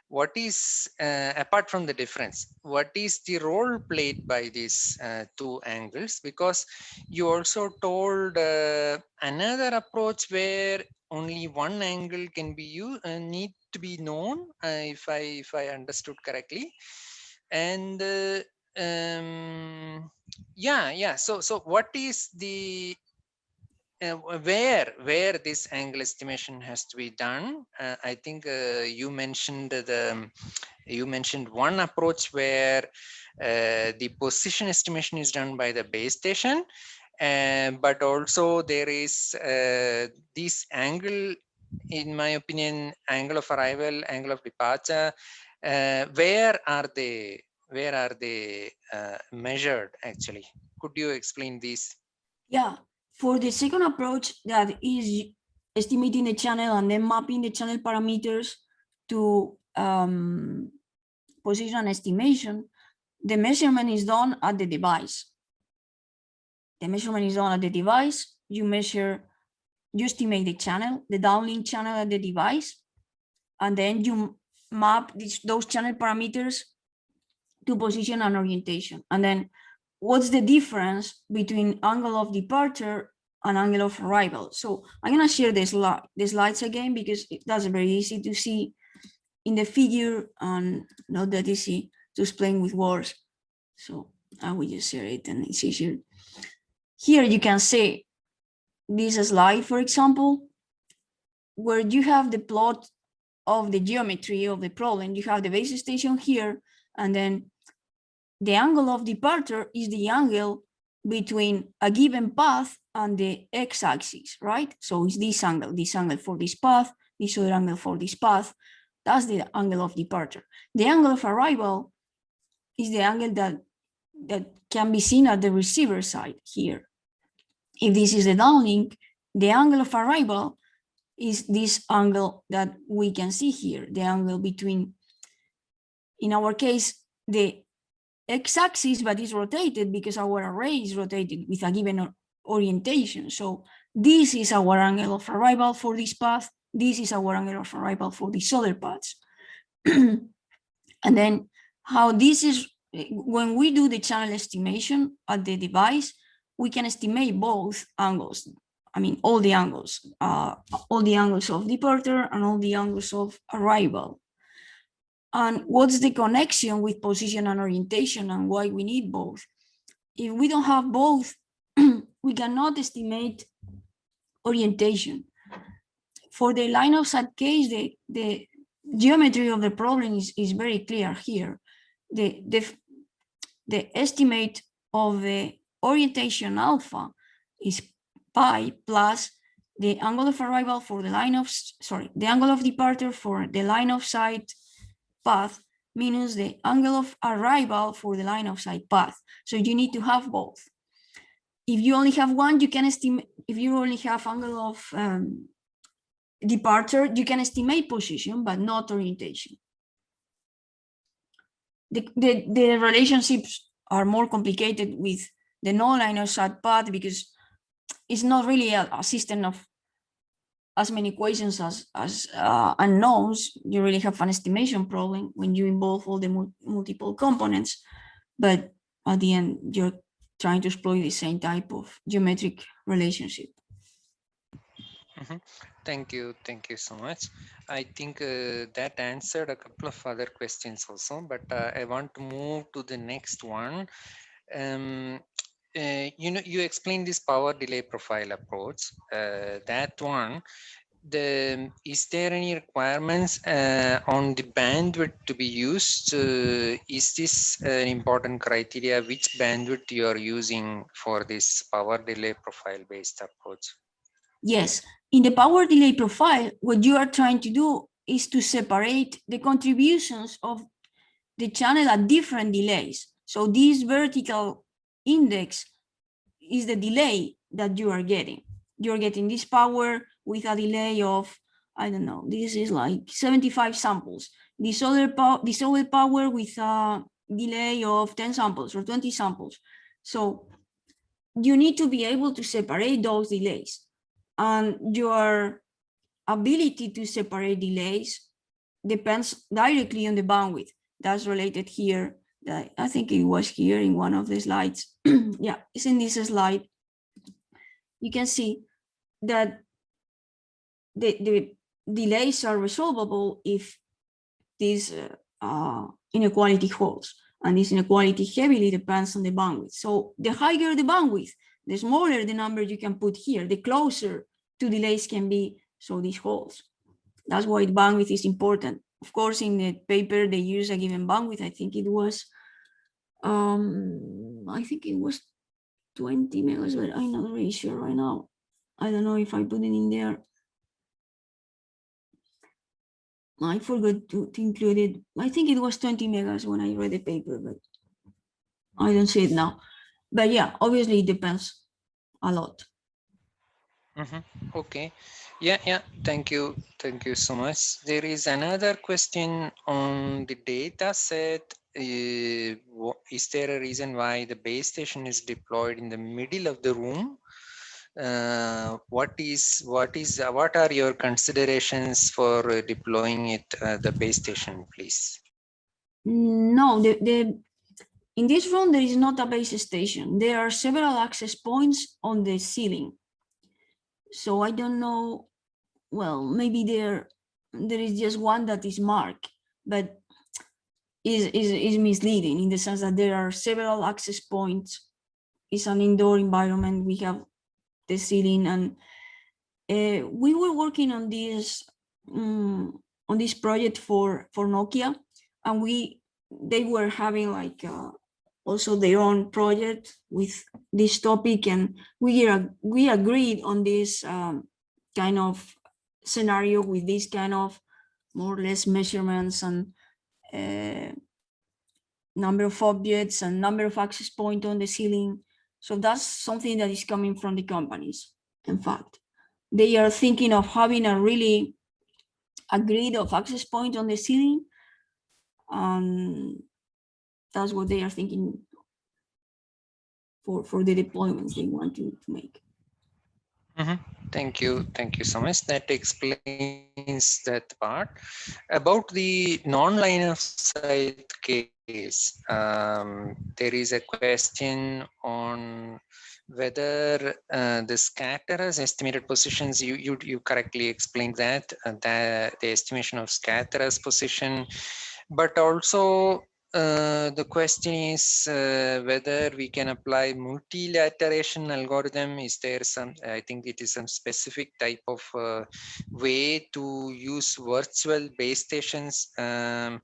what is, apart from the difference, what is the role played by these two angles? Because you also told another approach where only one angle can be used, need to be known, if I understood correctly. And yeah. So what is the where this angle estimation has to be done? I think you mentioned one approach where the position estimation is done by the base station, but also there is this angle, in my opinion, angle of arrival, angle of departure. Where are they measured actually? Could you explain this? Yeah, for the second approach, that is estimating the channel and then mapping the channel parameters to position estimation, the measurement is done at the device. The measurement is done at the device. You estimate the channel, the downlink channel at the device, and then you map those channel parameters to position and orientation. And then what's the difference between angle of departure and angle of arrival? So I'm going to share the slides again, because that's very easy to see in the figure and not that easy to explain with words. So I will just share it and it's easier. Here you can see this slide, for example, where you have the plot of the geometry of the problem. You have the base station here, and then the angle of departure is the angle between a given path and the x-axis, right? So it's this angle for this path, this other angle for this path. That's the angle of departure. The angle of arrival is the angle that can be seen at the receiver side here. If this is the downlink, the angle of arrival is this angle that we can see here, the angle between, in our case, the x-axis, but it's rotated because our array is rotated with a given orientation. So this is our angle of arrival for this path. This is our angle of arrival for these other paths. And then how this is, when we do the channel estimation at the device, we can estimate both angles. I mean, all the angles of departure and all the angles of arrival. And what's the connection with position and orientation, and why we need both? If we don't have both, we cannot estimate orientation. For the line of sight case, the geometry of the problem is very clear here. The estimate of the orientation alpha is pi plus the angle of arrival for the line of, the angle of departure for the line of sight path minus the angle of arrival for the line of sight path. So you need to have both. If you only have one, you can estimate, if you only have angle of departure, you can estimate position, but not orientation. The relationships are more complicated with the non-line of sight path because it's not really a system of as many equations as unknowns. You really have an estimation problem when you involve all the multiple components, but at the end, you're trying to exploit the same type of geometric relationship. Thank you so much. I think that answered a couple of other questions also, but I want to move to the next one. You know, you explained this power delay profile approach. That one, is there any requirements on the bandwidth to be used? Is this an important criteria? Which bandwidth you are using for this power delay profile based approach? Yes, in the power delay profile, what you are trying to do is to separate the contributions of the channel at different delays. So this vertical index is the delay that you are getting. You're getting this power with a delay of, I don't know, this is like 75 samples. This other power with a delay of 10 samples or 20 samples. So you need to be able to separate those delays. And your ability to separate delays depends directly on the bandwidth. That's related here. I think it was here in one of the slides. Yeah, it's in this slide. You can see that the delays are resolvable if this inequality holds. And this inequality heavily depends on the bandwidth. So the higher the bandwidth, the smaller the number you can put here, the closer to delays can be, so this holds. That's why the bandwidth is important. Of course, in the paper, they use a given bandwidth. I think it was 20 megas, but I'm not really sure right now. I don't know if I put it in there. I forgot to include it. I think it was 20 megas when I read the paper, but I don't see it now. But yeah, obviously it depends a lot. Okay. Yeah. Thank you so much. There is another question on the data set. Is there a reason why the base station is deployed in the middle of the room? What are your considerations for deploying it the base station, please? No, in this room there is not a base station. There are several access points on the ceiling. So I don't know. Well, maybe there is just one that is marked, but is misleading in the sense that there are several access points. It's an indoor environment. We have the ceiling, and we were working on this project for Nokia, and they were having like also their own project with this topic, and we agreed on this kind of scenario with this kind of more or less measurements and number of objects and number of access points on the ceiling. So that's something that is coming from the companies. In fact, they are thinking of having a grid of access points on the ceiling. That's what they are thinking for the deployments they want to make. Thank you so much. That explains that part. About the non-line of sight case, there is a question on whether the scatterers estimated positions, you correctly explained that, the estimation of scatterers position, but also the question is whether we can apply multilateration algorithm. Is there some, I think it is some specific type of way to use virtual base stations. I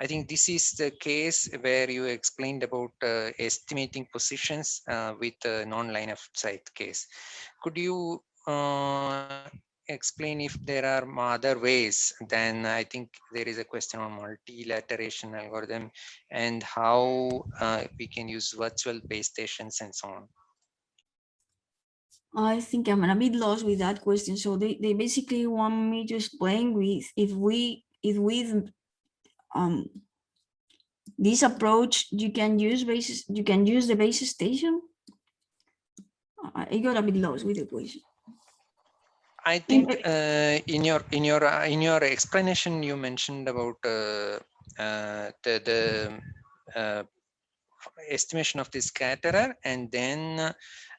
think this is the case where you explained about estimating positions with a non-line of sight case. Could you explain if there are other ways? Then I think there is a question on multilateration algorithm and how we can use virtual base stations and so on. I think I'm a bit lost with that question. So they basically want me to explain with if with this approach you can use the base station. I got a bit lost with the question. I think in your explanation you mentioned about the estimation of the scatterer, and then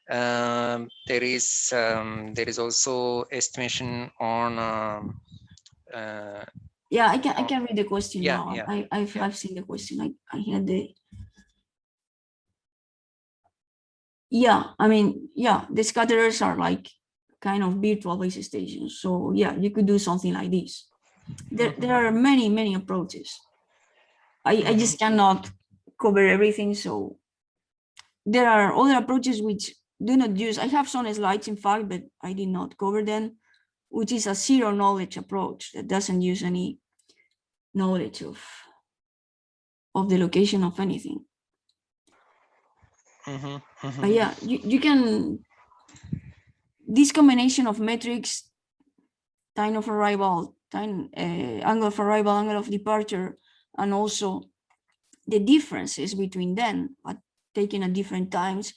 there is also estimation on yeah, I can read the question yeah, now. yeah, I've seen the question. I had the yeah, I mean, yeah, the scatterers are like kind of virtual base stations. So yeah, you could do something like this. There are many approaches. I just cannot cover everything. So there are other approaches which do not use, I have some slides in fact, but I did not cover them, which is a zero knowledge approach that doesn't use any knowledge of the location of anything. But yeah, you can, this combination of metrics, time of arrival, angle of arrival, angle of departure, and also the differences between them, but taken at different times,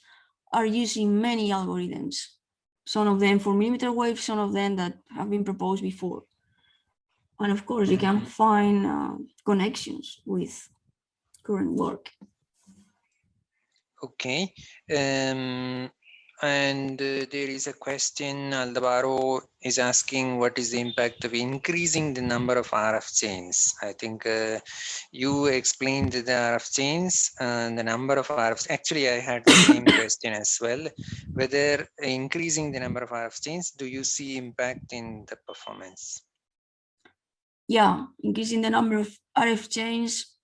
are using many algorithms. Some of them for millimeter wave, some of them that have been proposed before. And of course, you can find connections with current work. Okay. And there is a question, Aldabaro is asking what is the impact of increasing the number of RF chains? I think you explained the RF chains and the number of RF. Actually, I had the same question as well. Whether increasing the number of RF chains, do you see impact in the performance? Yeah, increasing the number of RF chains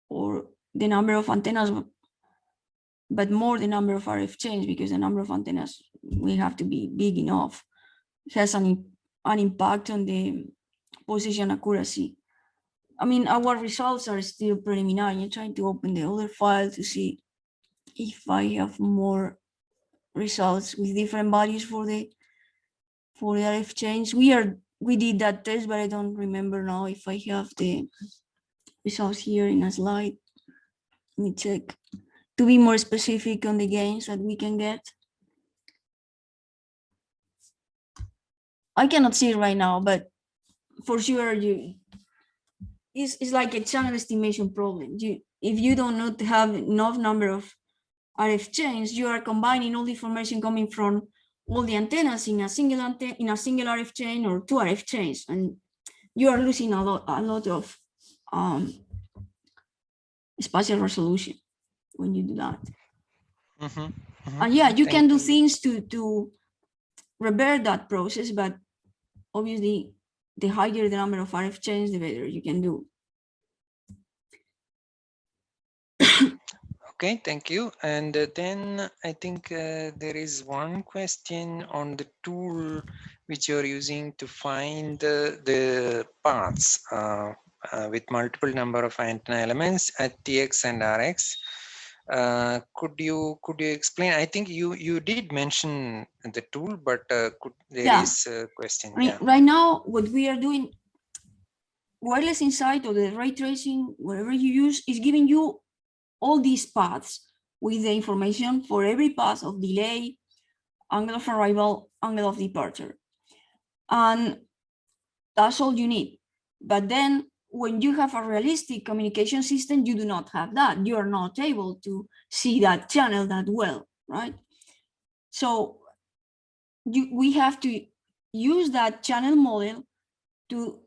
or the number of antennas, but more the number of RF chains, because the number of antennas will have to be big enough. It has an impact on the position accuracy. I mean, our results are still preliminary. I'm trying to open the other file to see if I have more results with different values for the RF chains. We did that test, but I don't remember now if I have the results here in a slide. Let me check to be more specific on the gains that we can get. I cannot see it right now, but for sure it's like a channel estimation problem. If you do not have enough number of RF chains, you are combining all the information coming from all the antennas in a single RF chain or two RF chains, and you are losing a lot of spatial resolution when you do that. And yeah, you can do things to revert that process, but obviously the higher the number of RF chains, the better you can do. Okay, thank you. And then I think there is one question on the tool which you're using to find the paths with multiple number of antenna elements at TX and RX. Could you explain? I think you did mention the tool, but there is a question. I mean, right now what we are doing, wireless insight or the ray tracing, whatever you use, is giving you all these paths with the information for every path of delay, angle of arrival, angle of departure. And that's all you need. But then when you have a realistic communication system, you do not have that. You are not able to see that channel that well, right? So we have to use that channel model to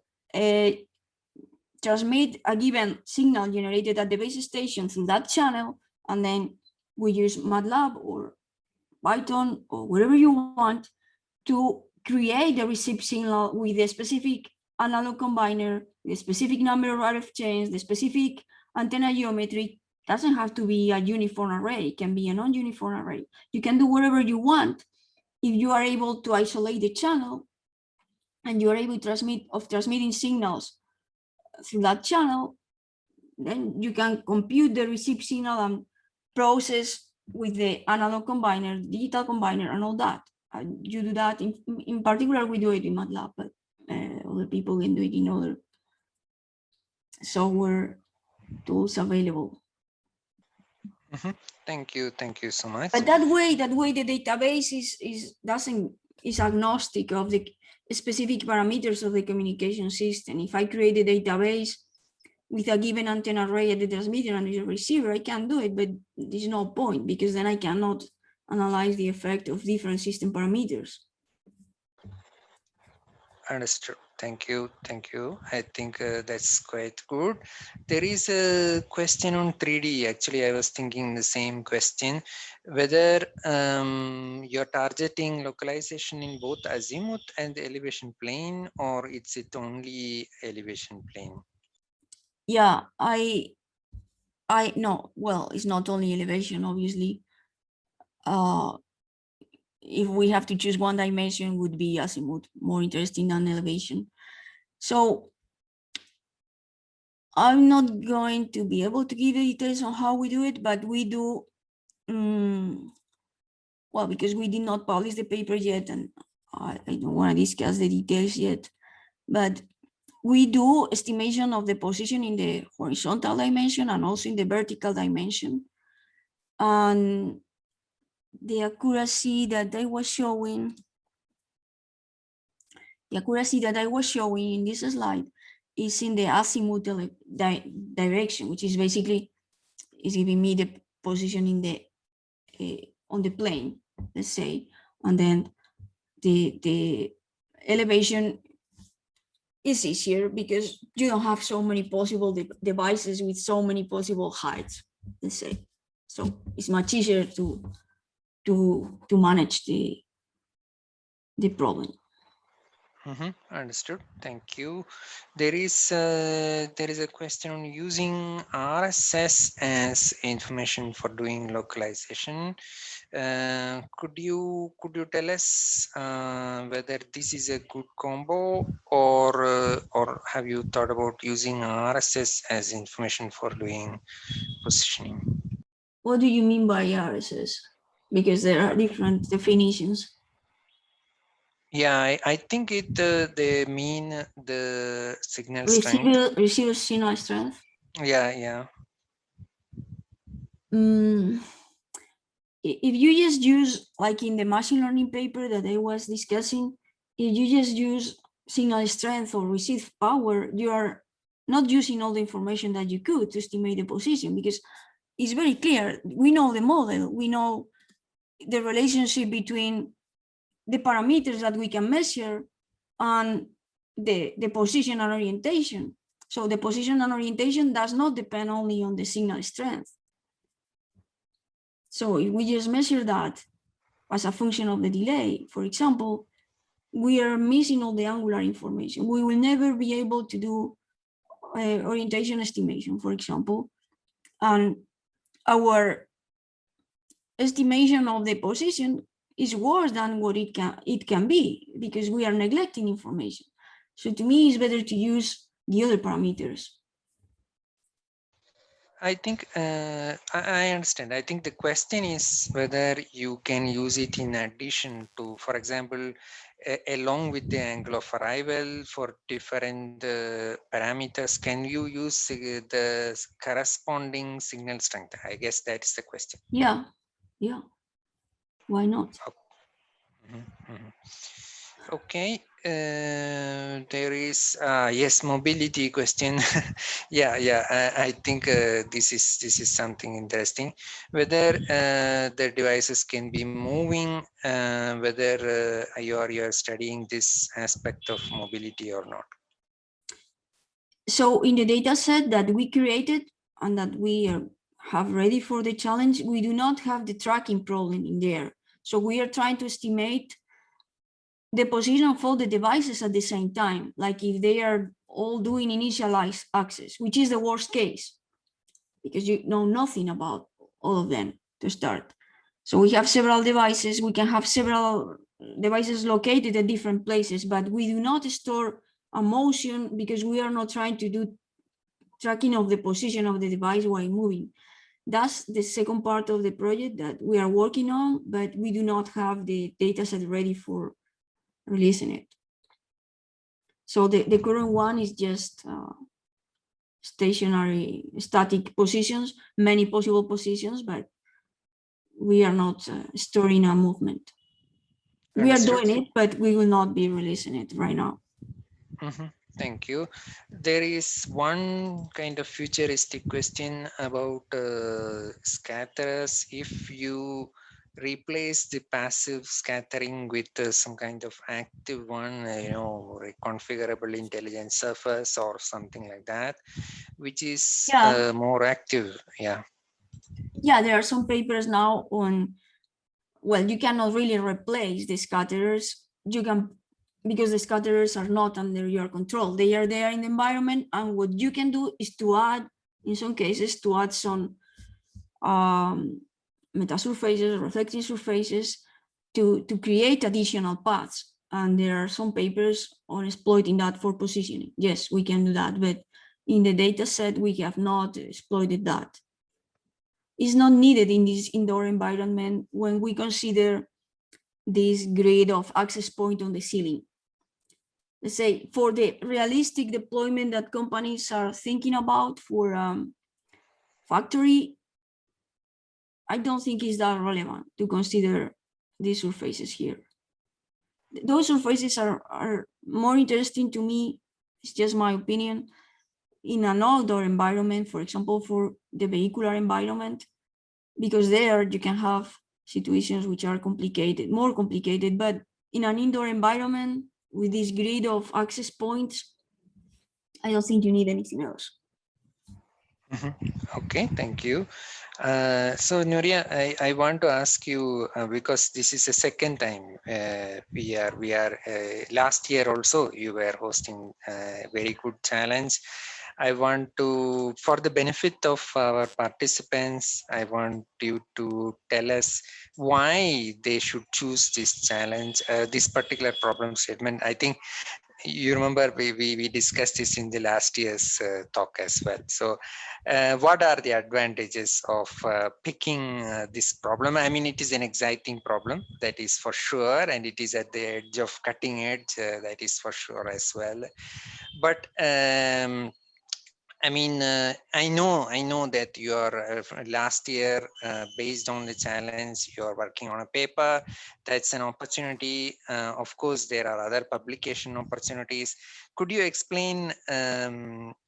transmit a given signal generated at the base station through that channel, and then we use MATLAB or Python or whatever you want to create the receipt signal with a specific analog combiner, the specific number of RF chains, the specific antenna geometry. Doesn't have to be a uniform array, it can be a non-uniform array. You can do whatever you want if you are able to isolate the channel and you are able to transmitting signals through that channel, then you can compute the received signal and process with the analog combiner, digital combiner, and all that. You do that in particular, we do it in MATLAB, but other people can do it in other software tools available. Thank you so much. But that way the database is agnostic of the specific parameters of the communication system. If I create a database with a given antenna array at the transmitter and the receiver, I can do it, but there's no point, because then I cannot analyze the effect of different system parameters. Understood. Thank you. I think that's quite good. There is a question on 3D. Actually, I was thinking the same question, whether you're targeting localization in both azimuth and the elevation plane, or it's only elevation plane? Yeah, I no, well, it's not only elevation, obviously. If we have to choose one dimension, would be azimuth, more interesting than elevation. So I'm not going to be able to give you details on how we do it, but we do, well, because we did not publish the paper yet, and I don't want to discuss the details yet, but we do estimation of the position in the horizontal dimension and also in the vertical dimension. And the accuracy that I was showing, in this slide is in the azimuthal direction, which is basically is giving me the position in the on the plane, let's say, and then the elevation is easier because you don't have so many possible devices with so many possible heights, let's say. So it's much easier to manage the problem. Understood. Thank you. There is a question on using RSS as information for doing localization. Could you tell us whether this is a good combo, or have you thought about using RSS as information for doing positioning? What do you mean by RSS? Because there are different definitions. Yeah, I think they mean the signal strength. Receiver signal strength. Yeah. If you just use, like in the machine learning paper that I was discussing, if you just use signal strength or receive power, you are not using all the information that you could to estimate the position, because it's very clear. We know the model, we know the relationship between the parameters that we can measure and the position and orientation. So the position and orientation does not depend only on the signal strength. So if we just measure that as a function of the delay, for example, we are missing all the angular information. We will never be able to do orientation estimation, for example, and our estimation of the position is worse than what it can be, because we are neglecting information. So to me, it's better to use the other parameters. I think I understand. I think the question is whether you can use it in addition to, for example, along with the angle of arrival for different parameters. Can you use the corresponding signal strength? I guess that's the question. Yeah. Why not? Okay, there is yes, mobility question. yeah. I think this is something interesting. Whether the devices can be moving, whether you are studying this aspect of mobility or not. So in the data set that we created and that we have ready for the challenge, we do not have the tracking problem in there. So we are trying to estimate the position of all the devices at the same time, like if they are all doing initialized access, which is the worst case, because you know nothing about all of them to start. So we have several devices, we can have several devices located at different places, but we do not store a motion because we are not trying to do tracking of the position of the device while moving. That's the second part of the project that we are working on, but we do not have the data set ready for releasing it. So the current one is just stationary, static positions, many possible positions, but we are not storing a movement. We are doing it, but we will not be releasing it right now. Thank you. There is one kind of futuristic question about scatterers. If you replace the passive scattering with some kind of active one, configurable intelligent surface or something like that, which is more active. Yeah, there are some papers now on, well, you cannot really replace the scatterers. You can, because the scatterers are not under your control. They are there in the environment, and what you can do is to add, in some cases, to add some metasurfaces, reflecting surfaces to create additional paths. And there are some papers on exploiting that for positioning. Yes, we can do that, but in the data set, we have not exploited that. It's not needed in this indoor environment when we consider this grid of access point on the ceiling. Let's say for the realistic deployment that companies are thinking about for factory, I don't think it's that relevant to consider these surfaces here. Those surfaces are more interesting to me, it's just my opinion, in an outdoor environment, for example, for the vehicular environment, because there you can have situations which are complicated, more complicated, but in an indoor environment with this grid of access points, I don't think you need anything else. Okay, thank you. So Nuria, I want to ask you because this is the second time we are last year also you were hosting a very good challenge. I want to, for the benefit of our participants, I want you to tell us why they should choose this challenge, this particular problem statement. I think you remember we discussed this in the last year's talk as well. So what are the advantages of picking this problem? I mean, it is an exciting problem, that is for sure, and it is at the edge of cutting edge, that is for sure as well. But I mean, I know that you are last year, based on the challenge, you are working on a paper. That's an opportunity. Of course, there are other publication opportunities. Could you explain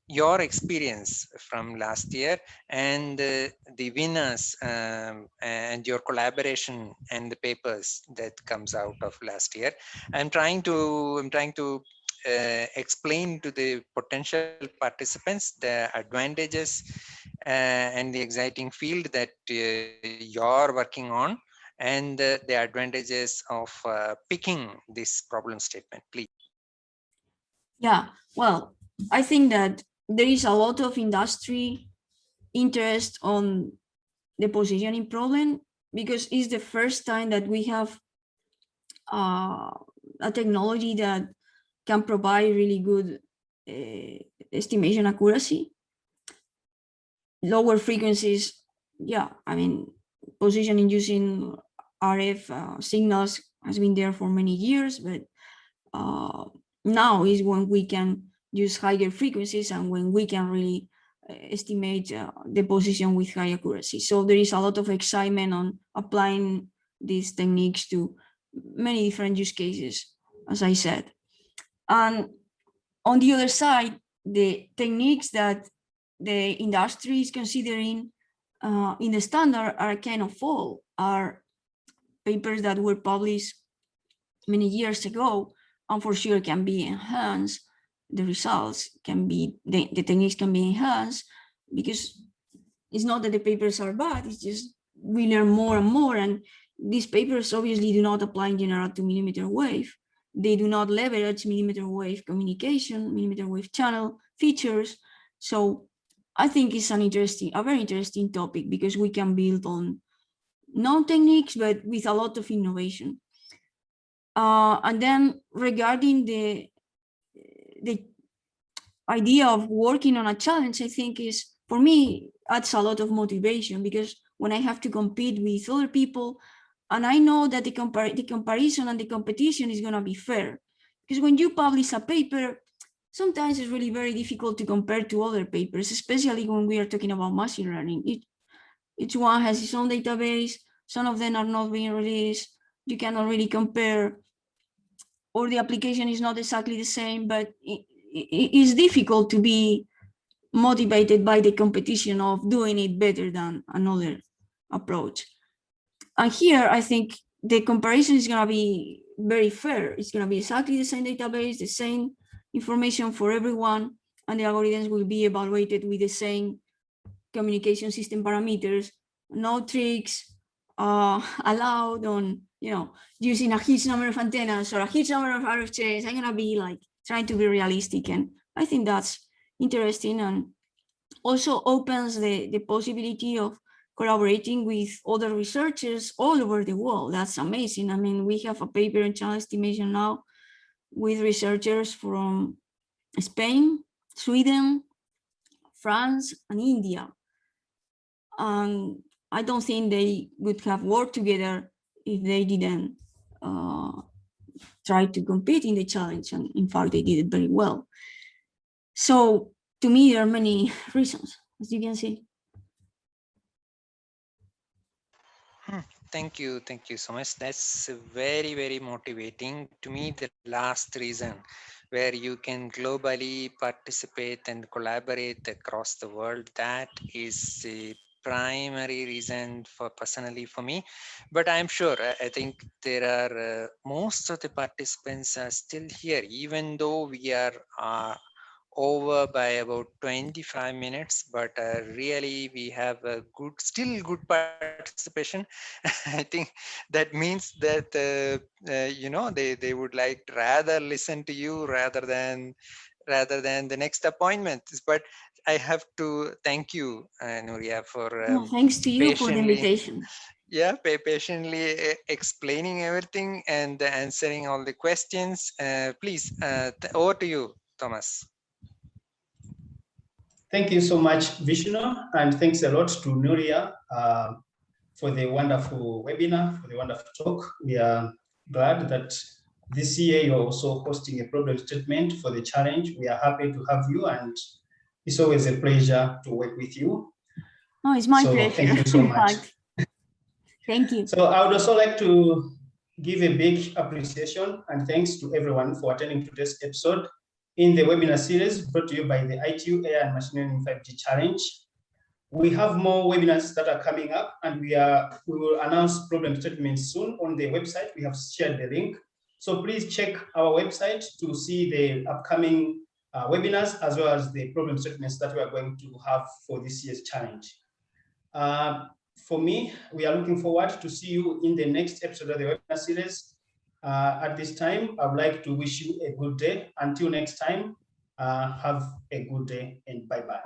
your experience from last year and the winners and your collaboration and the papers that comes out of last year? I'm trying to explain to the potential participants the advantages and the exciting field that you're working on, and the advantages of picking this problem statement, please. Yeah, well, I think that there is a lot of industry interest on the positioning problem because it's the first time that we have a technology that can provide really good estimation accuracy. Lower frequencies, yeah, I mean, positioning using RF signals has been there for many years, but now is when we can use higher frequencies and when we can really estimate the position with high accuracy. So there is a lot of excitement on applying these techniques to many different use cases, as I said. And on the other side, the techniques that the industry is considering in the standard are kind of old, are papers that were published many years ago, and for sure can be enhanced. The results can be, the techniques can be enhanced, because it's not that the papers are bad, it's just we learn more and more, and these papers obviously do not apply in general to millimeter wave. They do not leverage millimeter wave communication, millimeter wave channel features. So I think it's a very interesting topic, because we can build on known techniques, but with a lot of innovation. And then regarding the idea of working on a challenge, I think is, for me, adds a lot of motivation, because when I have to compete with other people, and I know that the comparison and the competition is going to be fair, because when you publish a paper, sometimes it's really very difficult to compare to other papers, especially when we are talking about machine learning. Each one has its own database. Some of them are not being released. You cannot really compare, or the application is not exactly the same, but it's difficult to be motivated by the competition of doing it better than another approach. And here, I think the comparison is going to be very fair. It's going to be exactly the same database, the same information for everyone, and the algorithms will be evaluated with the same communication system parameters. No tricks allowed on, using a huge number of antennas or a huge number of RF. I'm going to be like trying to be realistic, and I think that's interesting, and also opens the possibility of collaborating with other researchers all over the world. That's amazing. I mean, we have a paper in channel estimation now with researchers from Spain, Sweden, France, and India. And I don't think they would have worked together if they didn't try to compete in the challenge. And in fact, they did it very well. So to me, there are many reasons, as you can see. Thank you so much. That's very, very motivating. To me, the last reason where you can globally participate and collaborate across the world, that is the primary reason for personally for me. But I'm sure, I think there are most of the participants are still here, even though we are over by about 25 minutes, but really we have a still good participation. I think that means that they would like to rather listen to you rather than the next appointment. But I have to thank you, Nuria, for Thanks to you for the invitation. Yeah, patiently explaining everything and answering all the questions. Please, over to you, Thomas. Thank you so much, Vishnu, and thanks a lot to Nuria for the wonderful webinar, for the wonderful talk. We are glad that this year you're also hosting a problem statement for the challenge. We are happy to have you, and it's always a pleasure to work with you. Oh, it's my pleasure. Thank you so much. Thank you. So I would also like to give a big appreciation and thanks to everyone for attending today's episode in the webinar series brought to you by the ITU AI and Machine Learning 5G Challenge. We have more webinars that are coming up, and we will announce problem statements soon on the website. We have shared the link. So please check our website to see the upcoming webinars, as well as the problem statements that we are going to have for this year's challenge. For me, we are looking forward to see you in the next episode of the webinar series. At this time, I would like to wish you a good day. Until next time, have a good day and bye-bye.